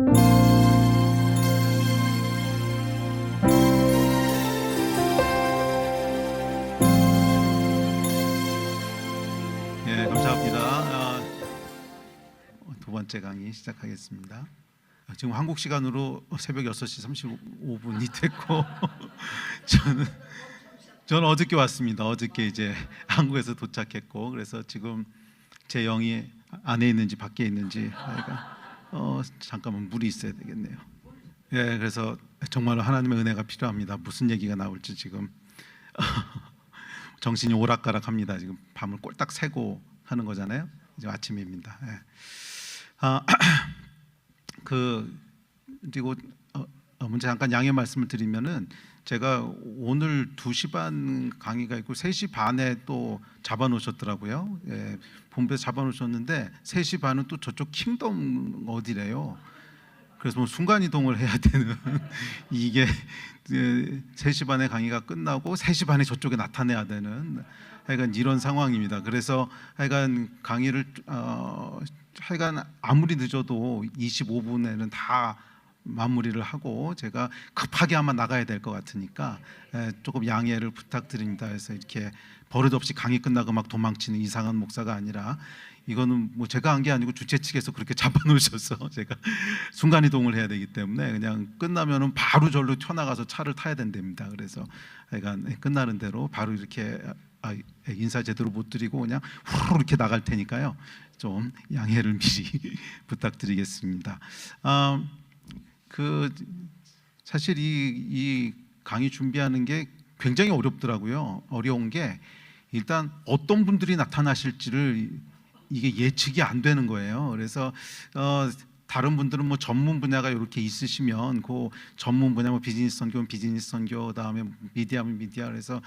예, 감사합니다. 두 번째 강의 시작하겠습니다. 지금 한국 시간으로 새벽 6시 35분이 됐고 저는 어저께 왔습니다. 어저께 이제 한국에서 도착했고, 그래서 지금 제 영이 안에 있는지 밖에 있는지 잠깐만 물이 있어야 되겠네요. 예, 그래서 정말로 하나님의 은혜가 필요합니다. 무슨 얘기가 나올지 지금 정신이 오락가락합니다. 지금 밤을 꼴딱 새고 하는 거잖아요. 이제 아침입니다. 예. 그리고 먼저 잠깐 양해 말씀을 드리면은, 제가 오늘 2시 반 강의가 있고 3시 반에 또 잡아놓으셨더라고요. 예, 본부에서 잡아놓으셨는데 3시 반은 또 저쪽 킹덤 어디래요. 그래서 뭐 순간 이동을 해야 되는 이게 3시 반에 강의가 끝나고 3시 반에 저쪽에 나타내야 되는 하여간 이런 상황입니다. 그래서 하여간 강의를 하여간 아무리 늦어도 25분에는 다 마무리를 하고, 제가 급하게 아마 나가야 될 것 같으니까 조금 양해를 부탁드립니다. 해서 이렇게 버릇없이 강의 끝나고 막 도망치는 이상한 목사가 아니라, 이거는 뭐 제가 한 게 아니고 주최 측에서 그렇게 잡아놓으셔서 제가 순간 이동을 해야 되기 때문에 그냥 끝나면은 바로 절로 튀어나가서 차를 타야 된답니다. 그래서 하여간 끝나는 대로 바로 이렇게 인사 제대로 못 드리고 그냥 후루룩 이렇게 나갈 테니까요, 좀 양해를 미리 부탁드리겠습니다. 사실 이 강의 준비하는 게 굉장히 어렵더라고요. 어려운 게, 일단 어떤 분들이 나타나실지를 이게 예측이 안 되는 거예요. 그래서 다른 분들은 뭐 전문 분야가 이렇게 있으시면 그 전문 분야, 뭐 비즈니스 선교는 비즈니스 선교, 그다음에 미디어면 미디어, 그래서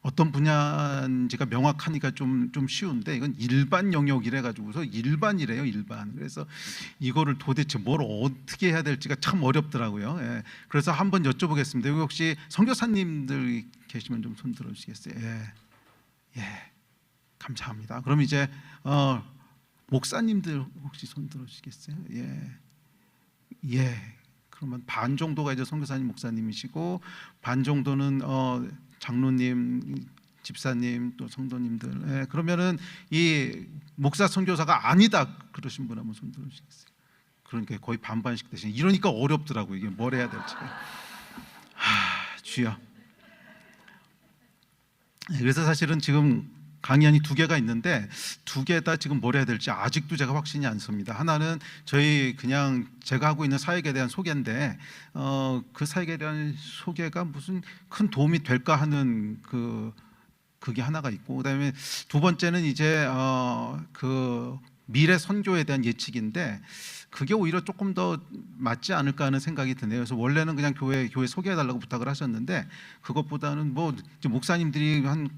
어떤 분야인지가 명확하니까 좀 쉬운데, 이건 일반 영역이래 가지고서 일반이래요, 일반. 그래서 이거를 도대체 뭘 어떻게 해야 될지가 참 어렵더라고요. 예. 그래서 한번 여쭤보겠습니다. 여기 혹시 선교사님들 계시면 좀 손 들어주시겠어요? 예, 감사합니다. 그럼 이제 목사님들 혹시 손 들어주시겠어요? 예. 그러면 반 정도가 이제 선교사님, 목사님이시고, 반 정도는 장로님, 집사님, 또 성도님들. 예, 그러면은 이 목사 선교사가 아니다 그러신 분 한번 손 들어주시겠어요? 그러니까 거의 반반씩 되시네. 이러니까 어렵더라고요. 이게 뭘 해야 될지. 주여. 그래서 사실은 지금 강의안이 2개가 있는데 2개 다 지금 뭘 해야 될지 아직도 제가 확신이 안 섭니다. 하나는 저희 그냥 제가 하고 있는 사역에 대한 소개인데, 그 사역에 대한 소개가 무슨 큰 도움이 될까 하는 그게 하나가 있고, 그다음에 두 번째는 이제 그 미래 선교에 대한 예측인데, 그게 오히려 조금 더 맞지 않을까 하는 생각이 드네요. 그래서 원래는 그냥 교회 소개해달라고 부탁을 하셨는데, 그것보다는 뭐 목사님들이 한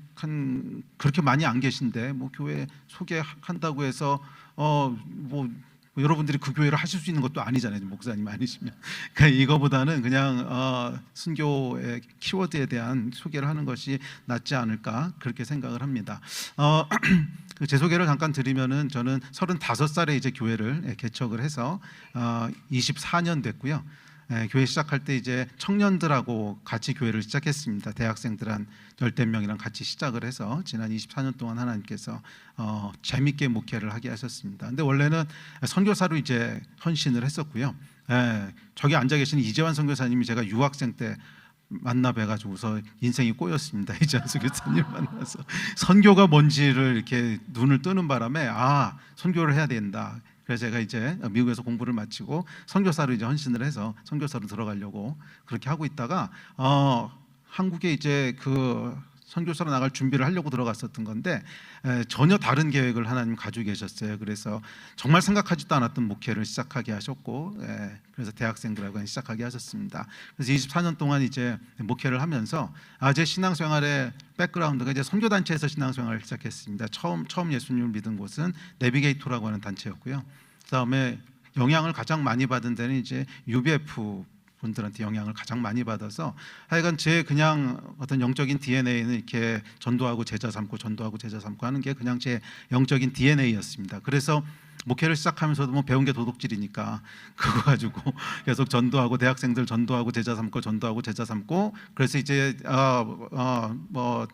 그렇게 많이 안 계신데 뭐 교회 소개한다고 해서 뭐 여러분들이 그 교회를 하실 수 있는 것도 아니잖아요, 목사님 아니시면. 그러니까 이거보다는 그냥 순교의 키워드에 대한 소개를 하는 것이 낫지 않을까, 그렇게 생각을 합니다. 제 소개를 잠깐 드리면은, 저는 35살에 이제 교회를 개척을 해서 24년 됐고요. 교회 시작할 때 이제 청년들하고 같이 교회를 시작했습니다. 대학생들 한 10명이랑 같이 시작을 해서 지난 24년 동안 하나님께서 재밌게 목회를 하게 하셨습니다. 근데 원래는 선교사로 이제 헌신을 했었고요. 저기 앉아 계신 이재환 선교사님이 제가 유학생 때 만나 뵈가지고서 인생이 꼬였습니다. 이재환 교사님 만나서 선교가 뭔지를 이렇게 눈을 뜨는 바람에 선교를 해야 된다. 그래서 제가 이제 미국에서 공부를 마치고 선교사로 이제 헌신을 해서 선교사로 들어가려고 그렇게 하고 있다가 한국에 이제 그 선교사로 나갈 준비를 하려고 들어갔었던 건데, 전혀 다른 계획을 하나님 가지고 계셨어요. 그래서 정말 생각하지도 않았던 목회를 시작하게 하셨고, 그래서 대학생들하고 시작하게 하셨습니다. 그래서 24년 동안 이제 목회를 하면서 제 신앙생활의 백그라운드가 이제 선교단체에서 신앙생활을 시작했습니다. 처음 예수님을 믿은 곳은 내비게이토라고 하는 단체였고요. 그다음에 영향을 가장 많이 받은 데는 이제 UBF 분들한테 영향을 가장 많이 받아서, 하여간 제 그냥 어떤 영적인 DNA는 이렇게 전도하고 제자 삼고 전도하고 제자 삼고 하는 게 그냥 제 영적인 DNA였습니다. 그래서 목회를 시작하면서도 뭐 배운 게 도둑질이니까 그거 가지고 계속 전도하고 대학생들 전도하고 제자 삼고 전도하고 제자 삼고 그래서 이제 뭐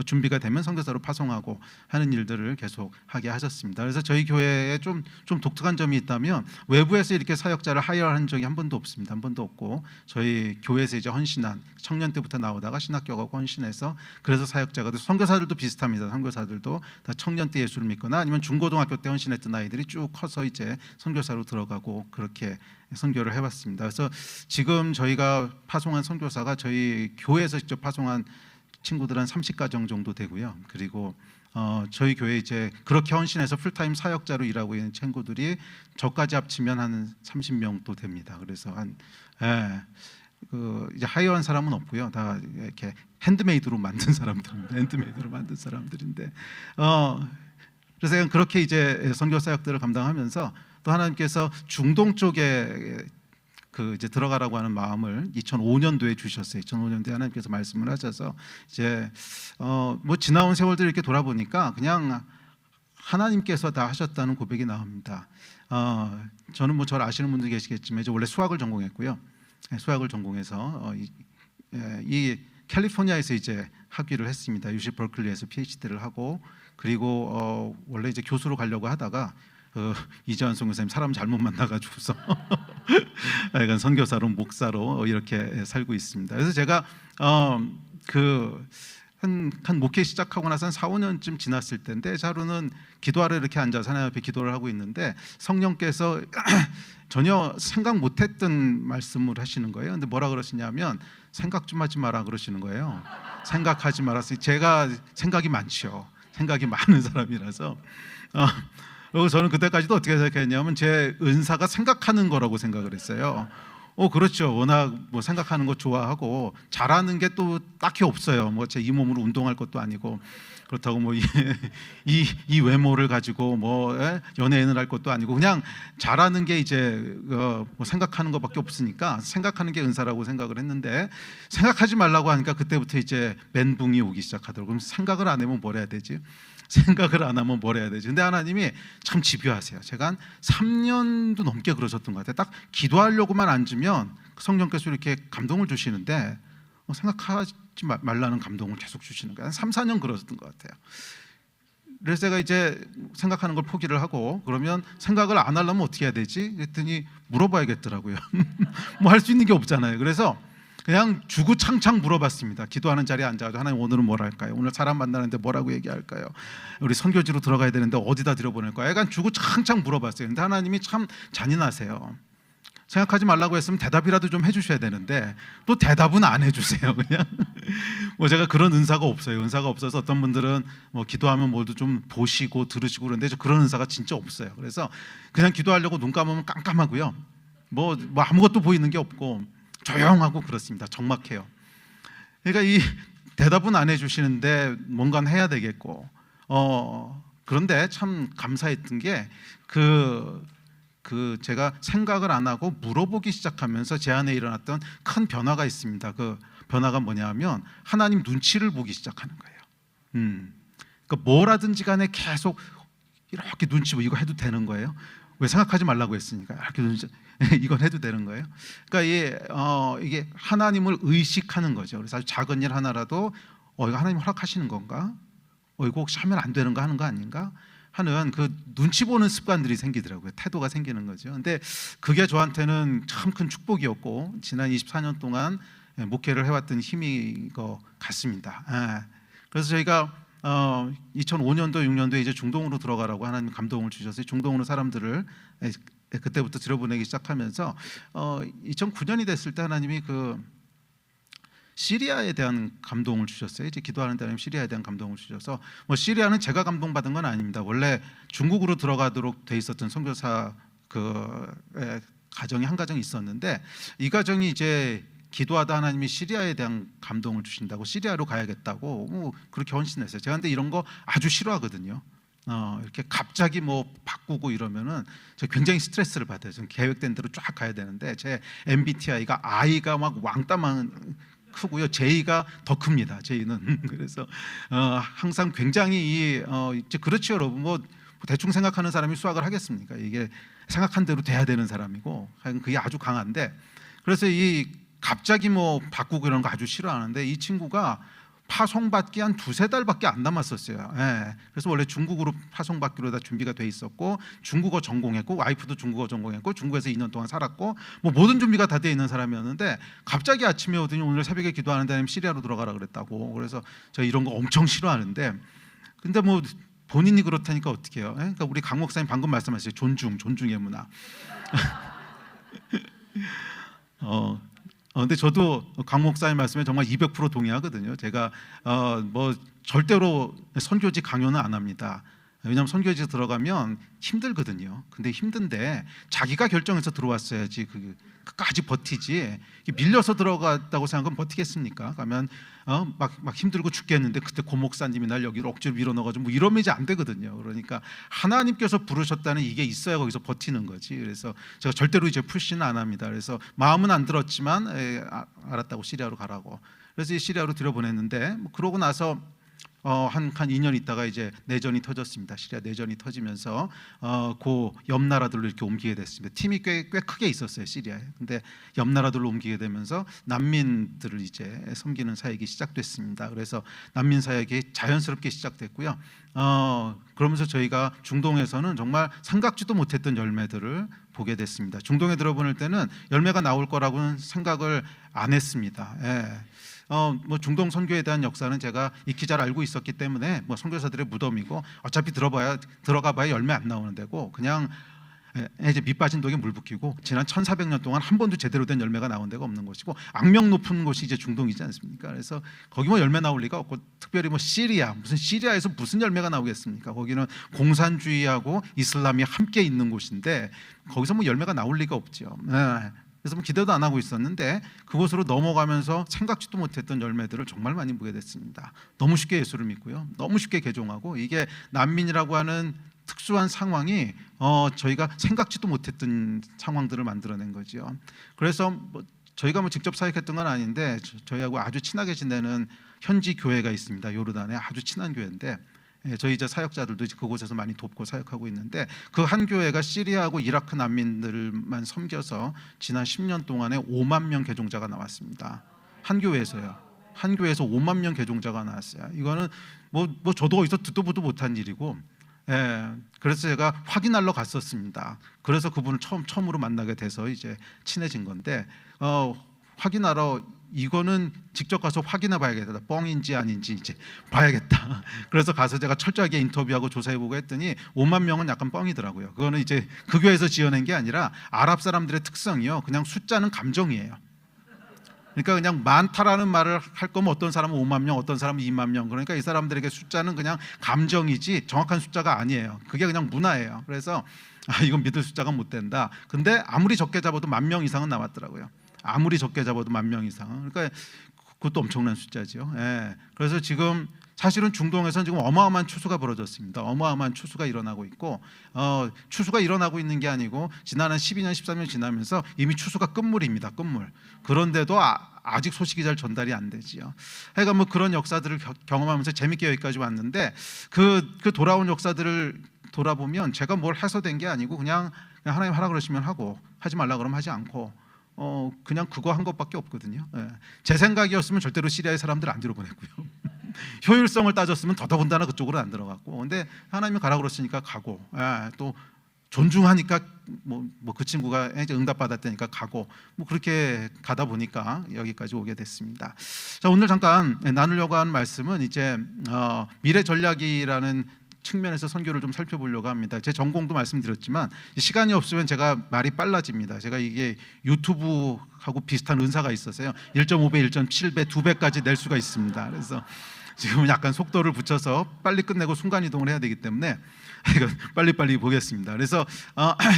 준비가 되면 선교사로 파송하고 하는 일들을 계속 하게 하셨습니다. 그래서 저희 교회에 좀 독특한 점이 있다면 외부에서 이렇게 사역자를 하이어한 적이 한 번도 없습니다. 한 번도 없고 저희 교회에서 이제 헌신한 청년 때부터 나오다가 신학교 가고 헌신해서 그래서 사역자가 돼서 선교사들도 비슷합니다. 선교사들도 다 청년 때 예수를 믿거나 아니면 중고등학교 때 헌신했던 아이들이 쭉 커서 이제 선교사로 들어가고 그렇게 선교를 해왔습니다. 그래서 지금 저희가 파송한 선교사가 저희 교회에서 직접 파송한 친구들 한 30가정 정도 되고요. 그리고 저희 교회 이제 그렇게 헌신해서 풀타임 사역자로 일하고 있는 친구들이 저까지 합치면 한 30명 또 됩니다. 그래서 이제 하이어한 사람은 없고요. 다 이렇게 핸드메이드로 만든 사람들입니다. 핸드메이드로 만든 사람들인데 그래서 그렇게 이제 선교 사역들을 감당하면서 또 하나님께서 중동 쪽에 이제 들어가라고 하는 마음을 2005년도에 주셨어요. 2005년도에 하나님께서 말씀을 하셔서 이제 뭐 지나온 세월들 이렇게 돌아보니까 그냥 하나님께서 다 하셨다는 고백이 나옵니다. 저는 뭐 저를 아시는 분들 계시겠지만 이제 원래 수학을 전공했고요. 수학을 전공해서 이 캘리포니아에서 이제 학위를 했습니다. UC 버클리에서 PhD를 하고 그리고 원래 이제 교수로 가려고 하다가 이재환 선교사님 사람 잘못 만나가지고서 약간 선교사로 목사로 이렇게 살고 있습니다. 그래서 제가 한 목회 시작하고 나서 한 4, 5년쯤 지났을 때인데 하루는 기도하러 이렇게 앉아서 하나님 앞에 기도를 하고 있는데 성령께서 전혀 생각 못했던 말씀을 하시는 거예요. 근데 뭐라 그러시냐면 생각 좀 하지 마라 그러시는 거예요. 생각하지 말았어요. 제가 생각이 많죠. 생각이 많은 사람이라서 그리고 저는 그때까지도 어떻게 생각했냐면 제 은사가 생각하는 거라고 생각을 했어요. 그렇죠. 워낙 뭐 생각하는 거 좋아하고 잘하는 게 또 딱히 없어요. 뭐 제 이 몸으로 운동할 것도 아니고 그렇다고 뭐 이 외모를 가지고 뭐 연예인을 할 것도 아니고 그냥 잘하는 게 이제 뭐 생각하는 것밖에 없으니까 생각하는 게 은사라고 생각을 했는데 생각하지 말라고 하니까 그때부터 이제 멘붕이 오기 시작하더라고요. 그럼 생각을 안 하면 뭘 해야 되지? 생각을 안 하면 뭘 해야 되지? 근데 하나님이 참 집요하세요. 제가 한 3년도 넘게 그러셨던 것 같아요. 딱 기도하려고만 앉으면 성령께서 이렇게 감동을 주시는데 생각하지 말라는 감동을 계속 주시는 거예요. 한 3, 4년 그러셨던 것 같아요. 그래서 제가 이제 생각하는 걸 포기를 하고 그러면 생각을 안 하려면 어떻게 해야 되지? 그랬더니 물어봐야겠더라고요. 뭐 할 수 있는 게 없잖아요. 그래서 그냥 주구창창 물어봤습니다. 기도하는 자리에 앉아가지고 하나님 오늘은 뭘 할까요? 오늘 사람 만나는데 뭐라고 얘기할까요? 우리 선교지로 들어가야 되는데 어디다 들여보낼까요? 약간 주구창창 물어봤어요. 근데 하나님이 참 잔인하세요. 생각하지 말라고 했으면 대답이라도 좀 해주셔야 되는데 또 대답은 안 해주세요. 그냥 뭐 제가 그런 은사가 없어요. 은사가 없어서 어떤 분들은 뭐 기도하면 뭐도 좀 보시고 들으시고 그런데 저 그런 은사가 진짜 없어요. 그래서 그냥 기도하려고 눈 감으면 깜깜하고요. 뭐 아무것도 보이는 게 없고 조용하고 그렇습니다. 적막해요. 그러니까 이 대답은 안 해주시는데 뭔가 해야 되겠고 그런데 참 감사했던 게 제가 생각을 안 하고 물어보기 시작하면서 제 안에 일어났던 큰 변화가 있습니다. 그 변화가 뭐냐면 하나님 눈치를 보기 시작하는 거예요. 그러니까 뭐라든지 간에 계속 이렇게 눈치 보고 이거 해도 되는 거예요? 왜 생각하지 말라고 했으니까 이렇게 눈치 이건 해도 되는 거예요. 그러니까 이게 하나님을 의식하는 거죠. 그래서 아주 작은 일 하나라도 이거 하나님 허락하시는 건가? 이거 혹시 하면 안 되는 거 하는 거 아닌가? 하는 그 눈치 보는 습관들이 생기더라고요. 태도가 생기는 거죠. 근데 그게 저한테는 참 큰 축복이었고 지난 24년 동안 목회를 해왔던 힘인 것 같습니다. 그래서 저희가 2005년도 6년도에 이제 중동으로 들어가라고 하나님 감동을 주셔서 중동으로 사람들을 그때부터 들여보내기 시작하면서 2009년이 됐을 때 하나님이 시리아에 대한 감동을 주셨어요. 이제 기도하는 다음에 시리아에 대한 감동을 주셔서 뭐 시리아는 제가 감동받은 건 아닙니다. 원래 중국으로 들어가도록 돼 있었던 선교사 가정이 한 가정이 있었는데 이 가정이 이제 기도하다 하나님이 시리아에 대한 감동을 주신다고 시리아로 가야겠다고 그렇게 헌신했어요. 제가 근데 이런 거 아주 싫어하거든요. 이렇게 갑자기 뭐 바꾸고 이러면은 제가 굉장히 스트레스를 받아요. 저는 계획된 대로 쫙 가야 되는데 제 MBTI가 I가 막 왕따만 크고요. J가 더 큽니다. J는 그래서 항상 굉장히 이제 그렇죠, 여러분. 대충 생각하는 사람이 수학을 하겠습니까? 이게 생각한 대로 돼야 되는 사람이고 그게 아주 강한데, 그래서 이 갑자기 뭐 바꾸고 이런 거 아주 싫어하는데, 이 친구가 파송받기 한 2-3달밖에 안 남았었어요. 예. 그래서 원래 중국으로 파송받기로 다 준비가 돼 있었고, 중국어 전공했고, 와이프도 중국어 전공했고, 중국에서 2년 동안 살았고, 뭐 모든 준비가 다 돼 있는 사람이었는데, 갑자기 아침에 오더니 오늘 새벽에 기도하는데 시리아로 들어가라 그랬다고. 그래서 저 이런 거 엄청 싫어하는데, 근데 뭐 본인이 그렇다니까 어떡해요. 예? 그러니까 우리 강 목사님 방금 말씀하셨어요. 존중의 문화. 근데 저도 강 목사님 말씀에 정말 200% 동의하거든요. 제가 뭐 절대로 선교지 강요는 안 합니다. 왜냐하면 선교지에 들어가면 힘들거든요. 근데 힘든데 자기가 결정해서 들어왔어야지 그까지 버티지. 밀려서 들어갔다고 생각하면 버티겠습니까? 가면 막 힘들고 죽겠는데 그때 고 목사님이 날 여기로 억지로 밀어넣어가지고 뭐 이러면 이제 안 되거든요. 그러니까 하나님께서 부르셨다는 이게 있어야 거기서 버티는 거지. 그래서 제가 절대로 이제 푸시는 안 합니다. 그래서 마음은 안 들었지만 알았다고 시리아로 가라고. 그래서 시리아로 들여보냈는데, 뭐 그러고 나서 한 2년 있다가 이제 내전이 터졌습니다. 시리아 내전이 터지면서 그 옆 나라들로 이렇게 옮기게 됐습니다. 팀이 꽤 크게 있었어요, 시리아에. 근데 옆 나라들로 옮기게 되면서 난민들을 이제 섬기는 사역이 시작됐습니다. 그래서 난민 사역이 자연스럽게 시작됐고요. 그러면서 저희가 중동에서는 정말 생각지도 못했던 열매들을 보게 됐습니다. 중동에 들어보낼 때는 열매가 나올 거라고는 생각을 안 했습니다. 예. 뭐 중동 선교에 대한 역사는 제가 익히 잘 알고 있었기 때문에 뭐 선교사들의 무덤이고, 어차피 들어가봐야 열매 안 나오는 데고, 그냥 이제 밑 빠진 독에 물 붓기고, 지난 1400년 동안 한 번도 제대로 된 열매가 나온 데가 없는 곳이고, 악명 높은 곳이 이제 중동이지 않습니까? 그래서 거기 뭐 열매 나올 리가 없고, 특별히 뭐 시리아에서 무슨 열매가 나오겠습니까? 거기는 공산주의하고 이슬람이 함께 있는 곳인데 거기서 뭐 열매가 나올 리가 없죠. 네. 그래서 뭐 기대도 안 하고 있었는데 그곳으로 넘어가면서 생각지도 못했던 열매들을 정말 많이 보게 됐습니다. 너무 쉽게 예수를 믿고요, 너무 쉽게 개종하고, 이게 난민이라고 하는 특수한 상황이 저희가 생각지도 못했던 상황들을 만들어낸 거죠. 그래서 뭐 저희가 뭐 직접 사역했던 건 아닌데 저희하고 아주 친하게 지내는 현지 교회가 있습니다. 요르단에 아주 친한 교회인데, 저희 이제 사역자들도 그곳에서 많이 돕고 사역하고 있는데, 그 한 교회가 시리아하고 이라크 난민들만 섬겨서 지난 10년 동안에 5만 명 개종자가 나왔습니다. 한 교회에서요. 한 교회에서 5만 명 개종자가 나왔어요. 이거는 뭐 저도 어디서 듣도 보도 못한 일이고, 그래서 제가 확인하러 갔었습니다. 그래서 그분을 처음으로 만나게 돼서 이제 친해진 건데, 확인하러, 이거는 직접 가서 확인해 봐야겠다. 뻥인지 아닌지 이제 봐야겠다. 그래서 가서 제가 철저하게 인터뷰하고 조사해보고 했더니 5만 명은 약간 뻥이더라고요. 그거는 이제 그 교회에서 지어낸 게 아니라 아랍 사람들의 특성이요, 그냥 숫자는 감정이에요. 그러니까 그냥 많다라는 말을 할 거면 어떤 사람은 5만 명, 어떤 사람은 2만 명, 그러니까 이 사람들에게 숫자는 그냥 감정이지 정확한 숫자가 아니에요. 그게 그냥 문화예요. 그래서 이건 믿을 숫자가 못 된다. 근데 아무리 적게 잡아도 10,000명 이상은 나왔더라고요. 아무리 적게 잡아도 10,000명 이상은. 그러니까 그것도 엄청난 숫자죠. 그래서 지금 사실은 중동에서는 지금 어마어마한 추수가 벌어졌습니다. 어마어마한 추수가 일어나고 있고, 추수가 일어나고 있는 게 아니고 지난 한 12년, 13년 지나면서 이미 추수가 끝물입니다. 끝물. 그런데도 아직 소식이 잘 전달이 안 되지요. 하여간 뭐 그런 역사들을 경험하면서 재밌게 여기까지 왔는데, 그 돌아온 역사들을 돌아보면 제가 뭘 해서 된 게 아니고 그냥 하나님 하라 그러시면 하고, 하지 말라 그러면 하지 않고, 그냥 그거 한 것밖에 없거든요. 제 생각이었으면 절대로 시리아의 사람들 안 들어보냈고요. 효율성을 따졌으면 더더군다나 그쪽으로 안 들어갔고, 근데 하나님이 가라 그랬으니까 가고, 또 존중하니까 뭐 그 친구가 이제 응답 받았다니까 가고, 뭐 그렇게 가다 보니까 여기까지 오게 됐습니다. 자, 오늘 잠깐 나누려고 하는 말씀은 이제 미래 전략이라는 측면에서 선교를 좀 살펴보려고 합니다. 제 전공도 말씀드렸지만 시간이 없으면 제가 말이 빨라집니다. 제가 이게 유튜브하고 비슷한 은사가 있어서요, 1.5배, 1.7배, 2배까지 낼 수가 있습니다. 그래서 지금 약간 속도를 붙여서 빨리 끝내고 순간 이동을 해야 되기 때문에 빨리빨리 보겠습니다. 그래서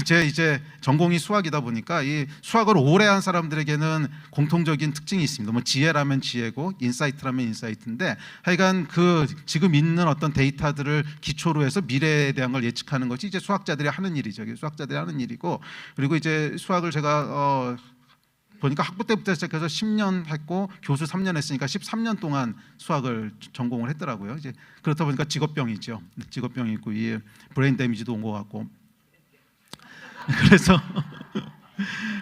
제 이제 전공이 수학이다 보니까 이 수학을 오래 한 사람들에게는 공통적인 특징이 있습니다. 뭐 지혜라면 지혜고 인사이트라면 인사이트인데, 하여간 그 지금 있는 어떤 데이터들을 기초로 해서 미래에 대한 걸 예측하는 것이 이제 수학자들이 하는 일이죠. 수학자들이 하는 일이고, 그리고 이제 수학을 제가 보니까 학부 때부터 시작해서 10년 했고 교수 3년 했으니까 13년 동안 수학을 전공을 했더라고요. 이제 그렇다 보니까 직업병이죠. 직업병이 있고 이 브레인 데미지도 온 것 같고.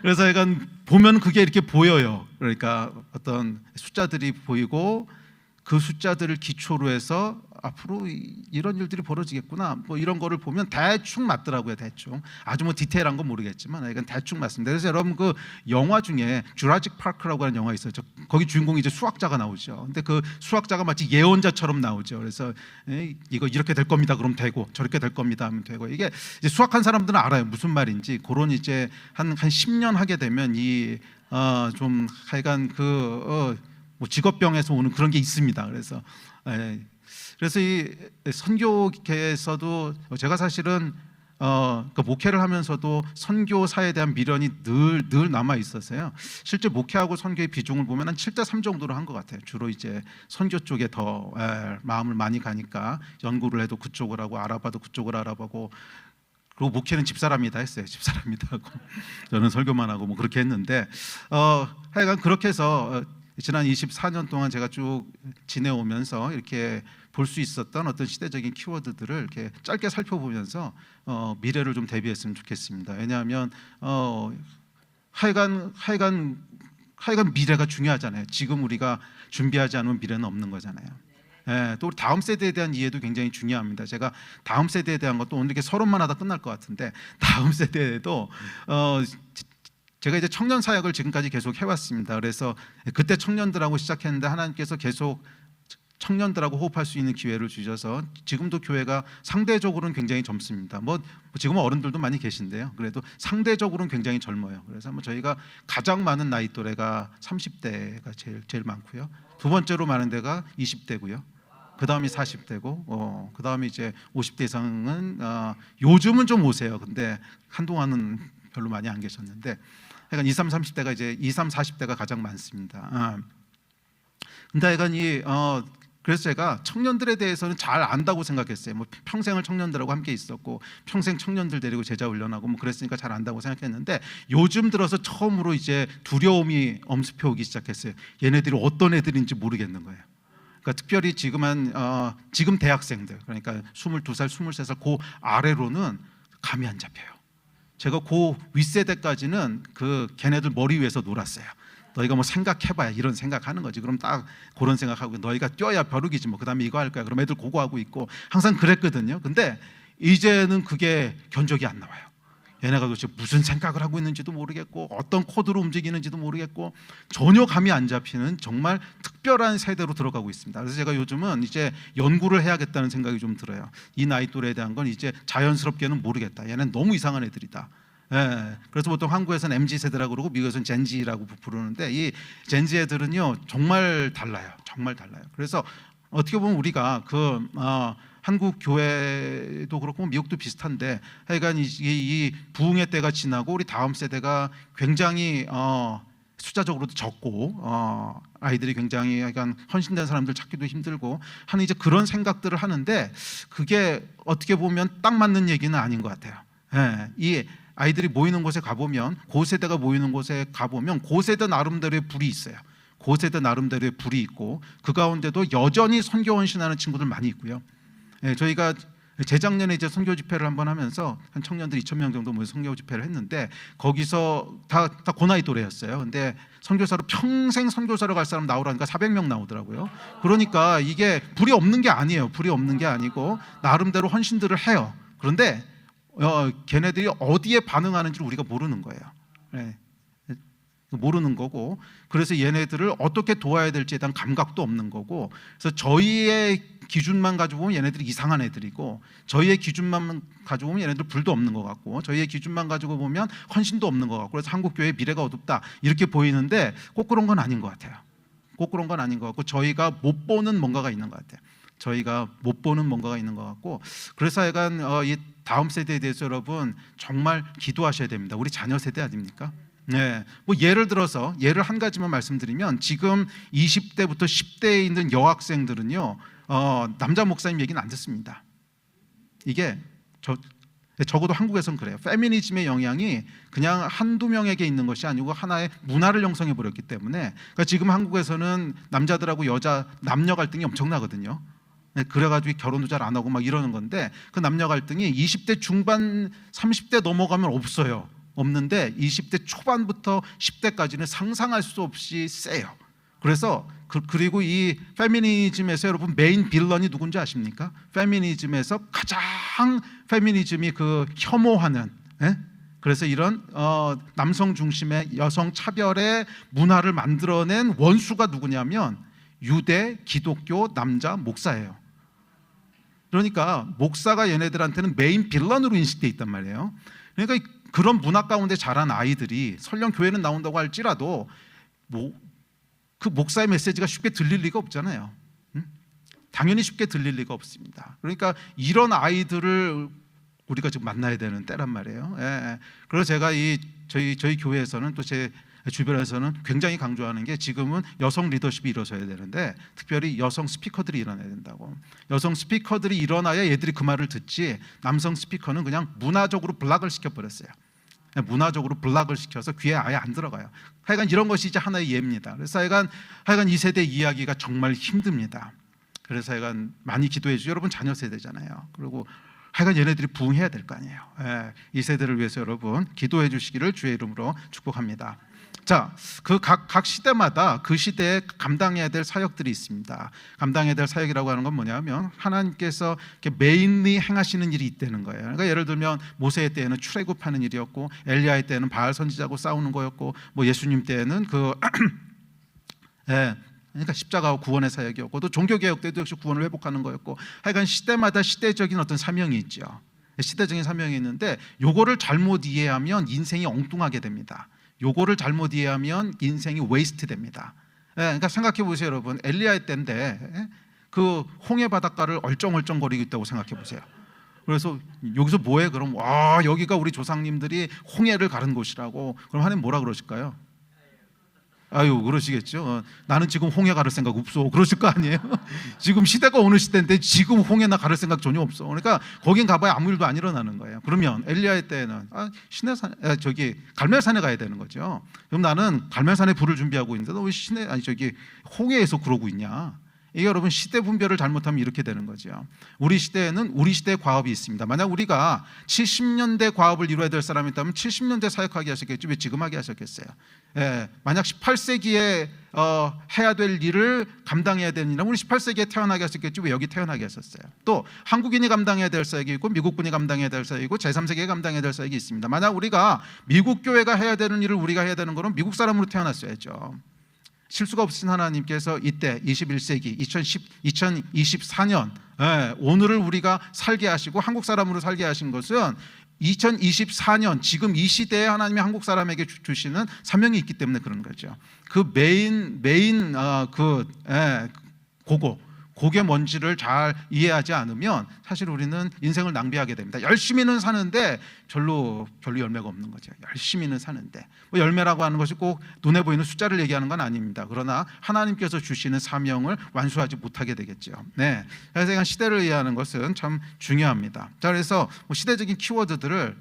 그래서 약간 보면 그게 이렇게 보여요. 그러니까 어떤 숫자들이 보이고 그 숫자들을 기초로 해서 앞으로 이런 일들이 벌어지겠구나 뭐 이런 거를 보면 대충 맞더라고요. 대충 아주 뭐 디테일한 건 모르겠지만 이건 대충 맞습니다. 그래서 여러분 그 영화 중에 주라직 파크라고 하는 영화 있어요. 거기 주인공이 이제 수학자가 나오죠. 근데 그 수학자가 마치 예언자처럼 나오죠. 그래서 이거 이렇게 될 겁니다. 그럼 되고 저렇게 될 겁니다 하면 되고 이게 이제 수학한 사람들은 알아요. 무슨 말인지. 그런 이제 한 10년 하게 되면 이 좀 하여간 뭐 직업병에서 오는 그런 게 있습니다. 그래서 이 선교계에서도 제가 사실은 그 목회를 하면서도 선교사에 대한 미련이 늘 남아 있었어요. 실제 목회하고 선교의 비중을 보면 한 7대3 정도로 한 것 같아요. 주로 이제 선교 쪽에 더 마음을 많이 가니까 연구를 해도 그쪽을 하고 알아봐도 그쪽을 알아보고 그리고 목회는 집사람이 다 했어요. 집사람이 다 하고 저는 설교만 하고 뭐 그렇게 했는데 하여간 그렇게 해서 지난 24년 동안 제가 쭉 지내오면서 이렇게 볼 수 있었던 어떤 시대적인 키워드들을 이렇게 짧게 살펴보면서 미래를 좀 대비했으면 좋겠습니다. 왜냐하면 하여간 미래가 중요하잖아요. 지금 우리가 준비하지 않으면 미래는 없는 거잖아요. 또 우리 다음 세대에 대한 이해도 굉장히 중요합니다. 제가 다음 세대에 대한 것도 오늘 이렇게 서론만 하다 끝날 것 같은데 다음 세대에도 제가 이제 청년 사역을 지금까지 계속 해왔습니다. 그래서 그때 청년들하고 시작했는데 하나님께서 계속 청년들하고 호흡할 수 있는 기회를 주셔서 지금도 교회가 상대적으로는 굉장히 젊습니다. 뭐 지금은 어른들도 많이 계신데요. 그래도 상대적으로는 굉장히 젊어요. 그래서 뭐 저희가 가장 많은 나이 또래가 30대가 제일 많고요. 두 번째로 많은 데가 20대고요. 그 다음이 40대고, 그 다음이 이제 50대 이상은 요즘은 좀 오세요. 근데 한동안은 별로 많이 안 계셨는데, 약간 20, 30대가 이제 20, 40대가 가장 많습니다. 근데 약간 그래서 제가 청년들에 대해서는 잘 안다고 생각했어요. 뭐 평생을 청년들하고 함께 있었고 평생 청년들 데리고 제자 훈련하고 뭐 그랬으니까 잘 안다고 생각했는데 요즘 들어서 처음으로 이제 두려움이 엄습해 오기 시작했어요. 얘네들이 어떤 애들인지 모르겠는 거예요. 그러니까 특별히 지금 대학생들 그러니까 22살, 23살 그 아래로는 감이 안 잡혀요. 제가 그 윗세대까지는 걔네들 머리 위에서 놀았어요. 너희가 뭐 생각해봐야 이런 생각하는 거지. 그럼 딱 그런 생각하고 너희가 뛰어야 벼룩이지 뭐. 그다음에 이거 할 거야. 그럼 애들 그거 하고 있고 항상 그랬거든요. 근데 이제는 그게 견적이 안 나와요. 얘네가 도대체 무슨 생각을 하고 있는지도 모르겠고 어떤 코드로 움직이는지도 모르겠고 전혀 감이 안 잡히는 정말 특별한 세대로 들어가고 있습니다. 그래서 제가 요즘은 이제 연구를 해야겠다는 생각이 좀 들어요. 이 나이 또래에 대한 건 이제 자연스럽게는 모르겠다. 얘는 너무 이상한 애들이다. 그래서 보통 한국에서는 MZ 세대라고 그러고 미국에서는 젠지라고 부르는데 이 젠지 애들은요 정말 달라요. 정말 달라요. 그래서 어떻게 보면 우리가 한국 교회도 그렇고 미국도 비슷한데 하여간 이 부흥의 때가 지나고 우리 다음 세대가 굉장히 숫자적으로도 적고 아이들이 굉장히 약간 헌신된 사람들 찾기도 힘들고 하는 이제 그런 생각들을 하는데 그게 어떻게 보면 딱 맞는 얘기는 아닌 것 같아요. 이 아이들이 모이는 곳에 가보면 고세대가 모이는 곳에 가보면 고세대 나름대로의 불이 있어요. 고세대 나름대로의 불이 있고 그 가운데도 여전히 선교 헌신하는 친구들 많이 있고요. 저희가 재작년에 이제 선교 집회를 한번 하면서 한 청년들 2,000명 정도 모여서 선교 집회를 했는데 거기서 다 고나이 또래였어요. 근데 선교사로 평생 선교사로 갈 사람 나오라니까 400명 나오더라고요. 그러니까 이게 불이 없는 게 아니에요. 불이 없는 게 아니고 나름대로 헌신들을 해요. 그런데 걔네들이 어디에 반응하는지를 우리가 모르는 거예요. 모르는 거고 그래서 얘네들을 어떻게 도와야 될지에 대한 감각도 없는 거고 그래서 저희의 기준만 가지고 보면 얘네들이 이상한 애들이고 저희의 기준만 가지고 보면 얘네들 불도 없는 것 같고 저희의 기준만 가지고 보면 헌신도 없는 것 같고 그래서 한국교회의 미래가 어둡다 이렇게 보이는데 꼭 그런 건 아닌 것 같아요. 꼭 그런 건 아닌 것 같고 저희가 못 보는 뭔가가 있는 것 같아요. 저희가 못 보는 뭔가가 있는 것 같고 그래서 약간 이 다음 세대에 대해서 여러분 정말 기도하셔야 됩니다. 우리 자녀 세대 아닙니까? 뭐 예를 들어서 예를 한 가지만 말씀드리면 지금 20대부터 10대에 있는 여학생들은요 남자 목사님 얘기는 안 듣습니다. 이게 적어도 한국에선 그래요. 페미니즘의 영향이 그냥 한두 명에게 있는 것이 아니고 하나의 문화를 형성해 버렸기 때문에, 그러니까 지금 한국에서는 남자들하고 여자 남녀 갈등이 엄청나거든요. 그래가지고 결혼도 잘 안 하고 막 이러는 건데, 그 남녀 갈등이 20대 중반 30대 넘어가면 없어요. 없는데 20대 초반부터 10대까지는 상상할 수 없이 세요. 그래서 그리고 이 페미니즘에서 여러분 메인 빌런이 누군지 아십니까? 페미니즘에서 가장 페미니즘이 그 혐오하는, 그래서 이런 남성 중심의 여성 차별의 문화를 만들어낸 원수가 누구냐면 유대 기독교 남자 목사예요. 그러니까 목사가 얘네들한테는 메인 빌런으로 인식돼 있단 말이에요. 그러니까 그런 문화 가운데 자란 아이들이 설령 교회는 나온다고 할지라도 그 목사의 메시지가 쉽게 들릴 리가 없잖아요. 당연히 쉽게 들릴 리가 없습니다. 그러니까 이런 아이들을 우리가 지금 만나야 되는 때란 말이에요. 그래서 제가 저희 교회에서는 또 제 주변에서는 굉장히 강조하는 게, 지금은 여성 리더십이 일어서야 되는데 특별히 여성 스피커들이 일어나야 된다고. 여성 스피커들이 일어나야 얘들이 그 말을 듣지, 남성 스피커는 그냥 문화적으로 블락을 시켜버렸어요. 문화적으로 블락을 시켜서 귀에 아예 안 들어가요. 하여간 이런 것이 이제 하나의 예입니다. 그래서 하여간 이 세대 이야기가 정말 힘듭니다. 그래서 하여간 많이 기도해 주죠. 여러분 자녀 세대잖아요. 그리고 하여간 얘네들이 부흥해야 될 거 아니에요. 이 세대를 위해서 여러분 기도해 주시기를 주의 이름으로 축복합니다. 자, 그 각 시대마다 그 시대에 감당해야 될 사역들이 있습니다. 감당해야 될 사역이라고 하는 건 뭐냐면 하나님께서 메인리 행하시는 일이 있다는 거예요. 그러니까 예를 들면 모세의 때에는 출애굽하는 일이었고, 엘리야의 때는 바알 선지자하고 싸우는 거였고, 뭐 예수님 때에는 그러니까 십자가와 구원의 사역이었고, 또 종교개혁 때도 역시 구원을 회복하는 거였고, 하여간 시대마다 시대적인 어떤 사명이 있죠. 시대적인 사명이 있는데 요거를 잘못 이해하면 인생이 엉뚱하게 됩니다. 요거를 잘못 이해하면 인생이 웨이스트 됩니다. 그러니까 생각해 보세요, 여러분. 엘리야의 때인데 그 홍해 바닷가를 얼쩡얼쩡거리고 있다고 생각해 보세요. 그래서 여기서 뭐해? 그럼 여기가 우리 조상님들이 홍해를 가른 곳이라고. 그럼 하나님 뭐라 그러실까요? 아유, 그러시겠죠. 나는 지금 홍해 가를 생각 없어. 그러실 거 아니에요? 지금 시대가 어느 시대인데 지금 홍해나 가를 생각 전혀 없어. 그러니까 거긴 가봐야 아무 일도 안 일어나는 거예요. 그러면 엘리야의 때는 갈멜산에 가야 되는 거죠. 그럼 나는 갈멜산에 불을 준비하고 있는데 너 왜 홍해에서 그러고 있냐? 이게 여러분 시대 분별을 잘못하면 이렇게 되는 거죠. 우리 시대에는 우리 시대의 과업이 있습니다. 만약 우리가 70년대 과업을 이루어야 될 사람이 있다면 70년대 사역하게 하셨겠지 왜 지금 하게 하셨겠어요? 만약 18세기에 해야 될 일을 감당해야 되는 일은 우리 18세기에 태어나게 하셨겠지 왜 여기 태어나게 하셨어요? 또 한국인이 감당해야 될 사역이 있고 미국분이 감당해야 될 사역이 있고 제3세계에 감당해야 될 사역이 있습니다. 만약 우리가 미국 교회가 해야 되는 일을 우리가 해야 되는 거는 미국 사람으로 태어났어야죠. 실수가 없으신 하나님께서 이때 21세기 2024년 오늘을 우리가 살게 하시고 한국 사람으로 살게 하신 것은 2024년 지금 이 시대에 하나님이 한국 사람에게 주시는 사명이 있기 때문에 그런 거죠. 그 그게 뭔지를 잘 이해하지 않으면 사실 우리는 인생을 낭비하게 됩니다. 열심히는 사는데 별로 열매가 없는 거죠. 열심히는 사는데 열매라고 하는 것이 꼭 눈에 보이는 숫자를 얘기하는 건 아닙니다. 그러나 하나님께서 주시는 사명을 완수하지 못하게 되겠죠. 그래서 시대를 이해하는 것은 참 중요합니다. 자, 그래서 시대적인 키워드들을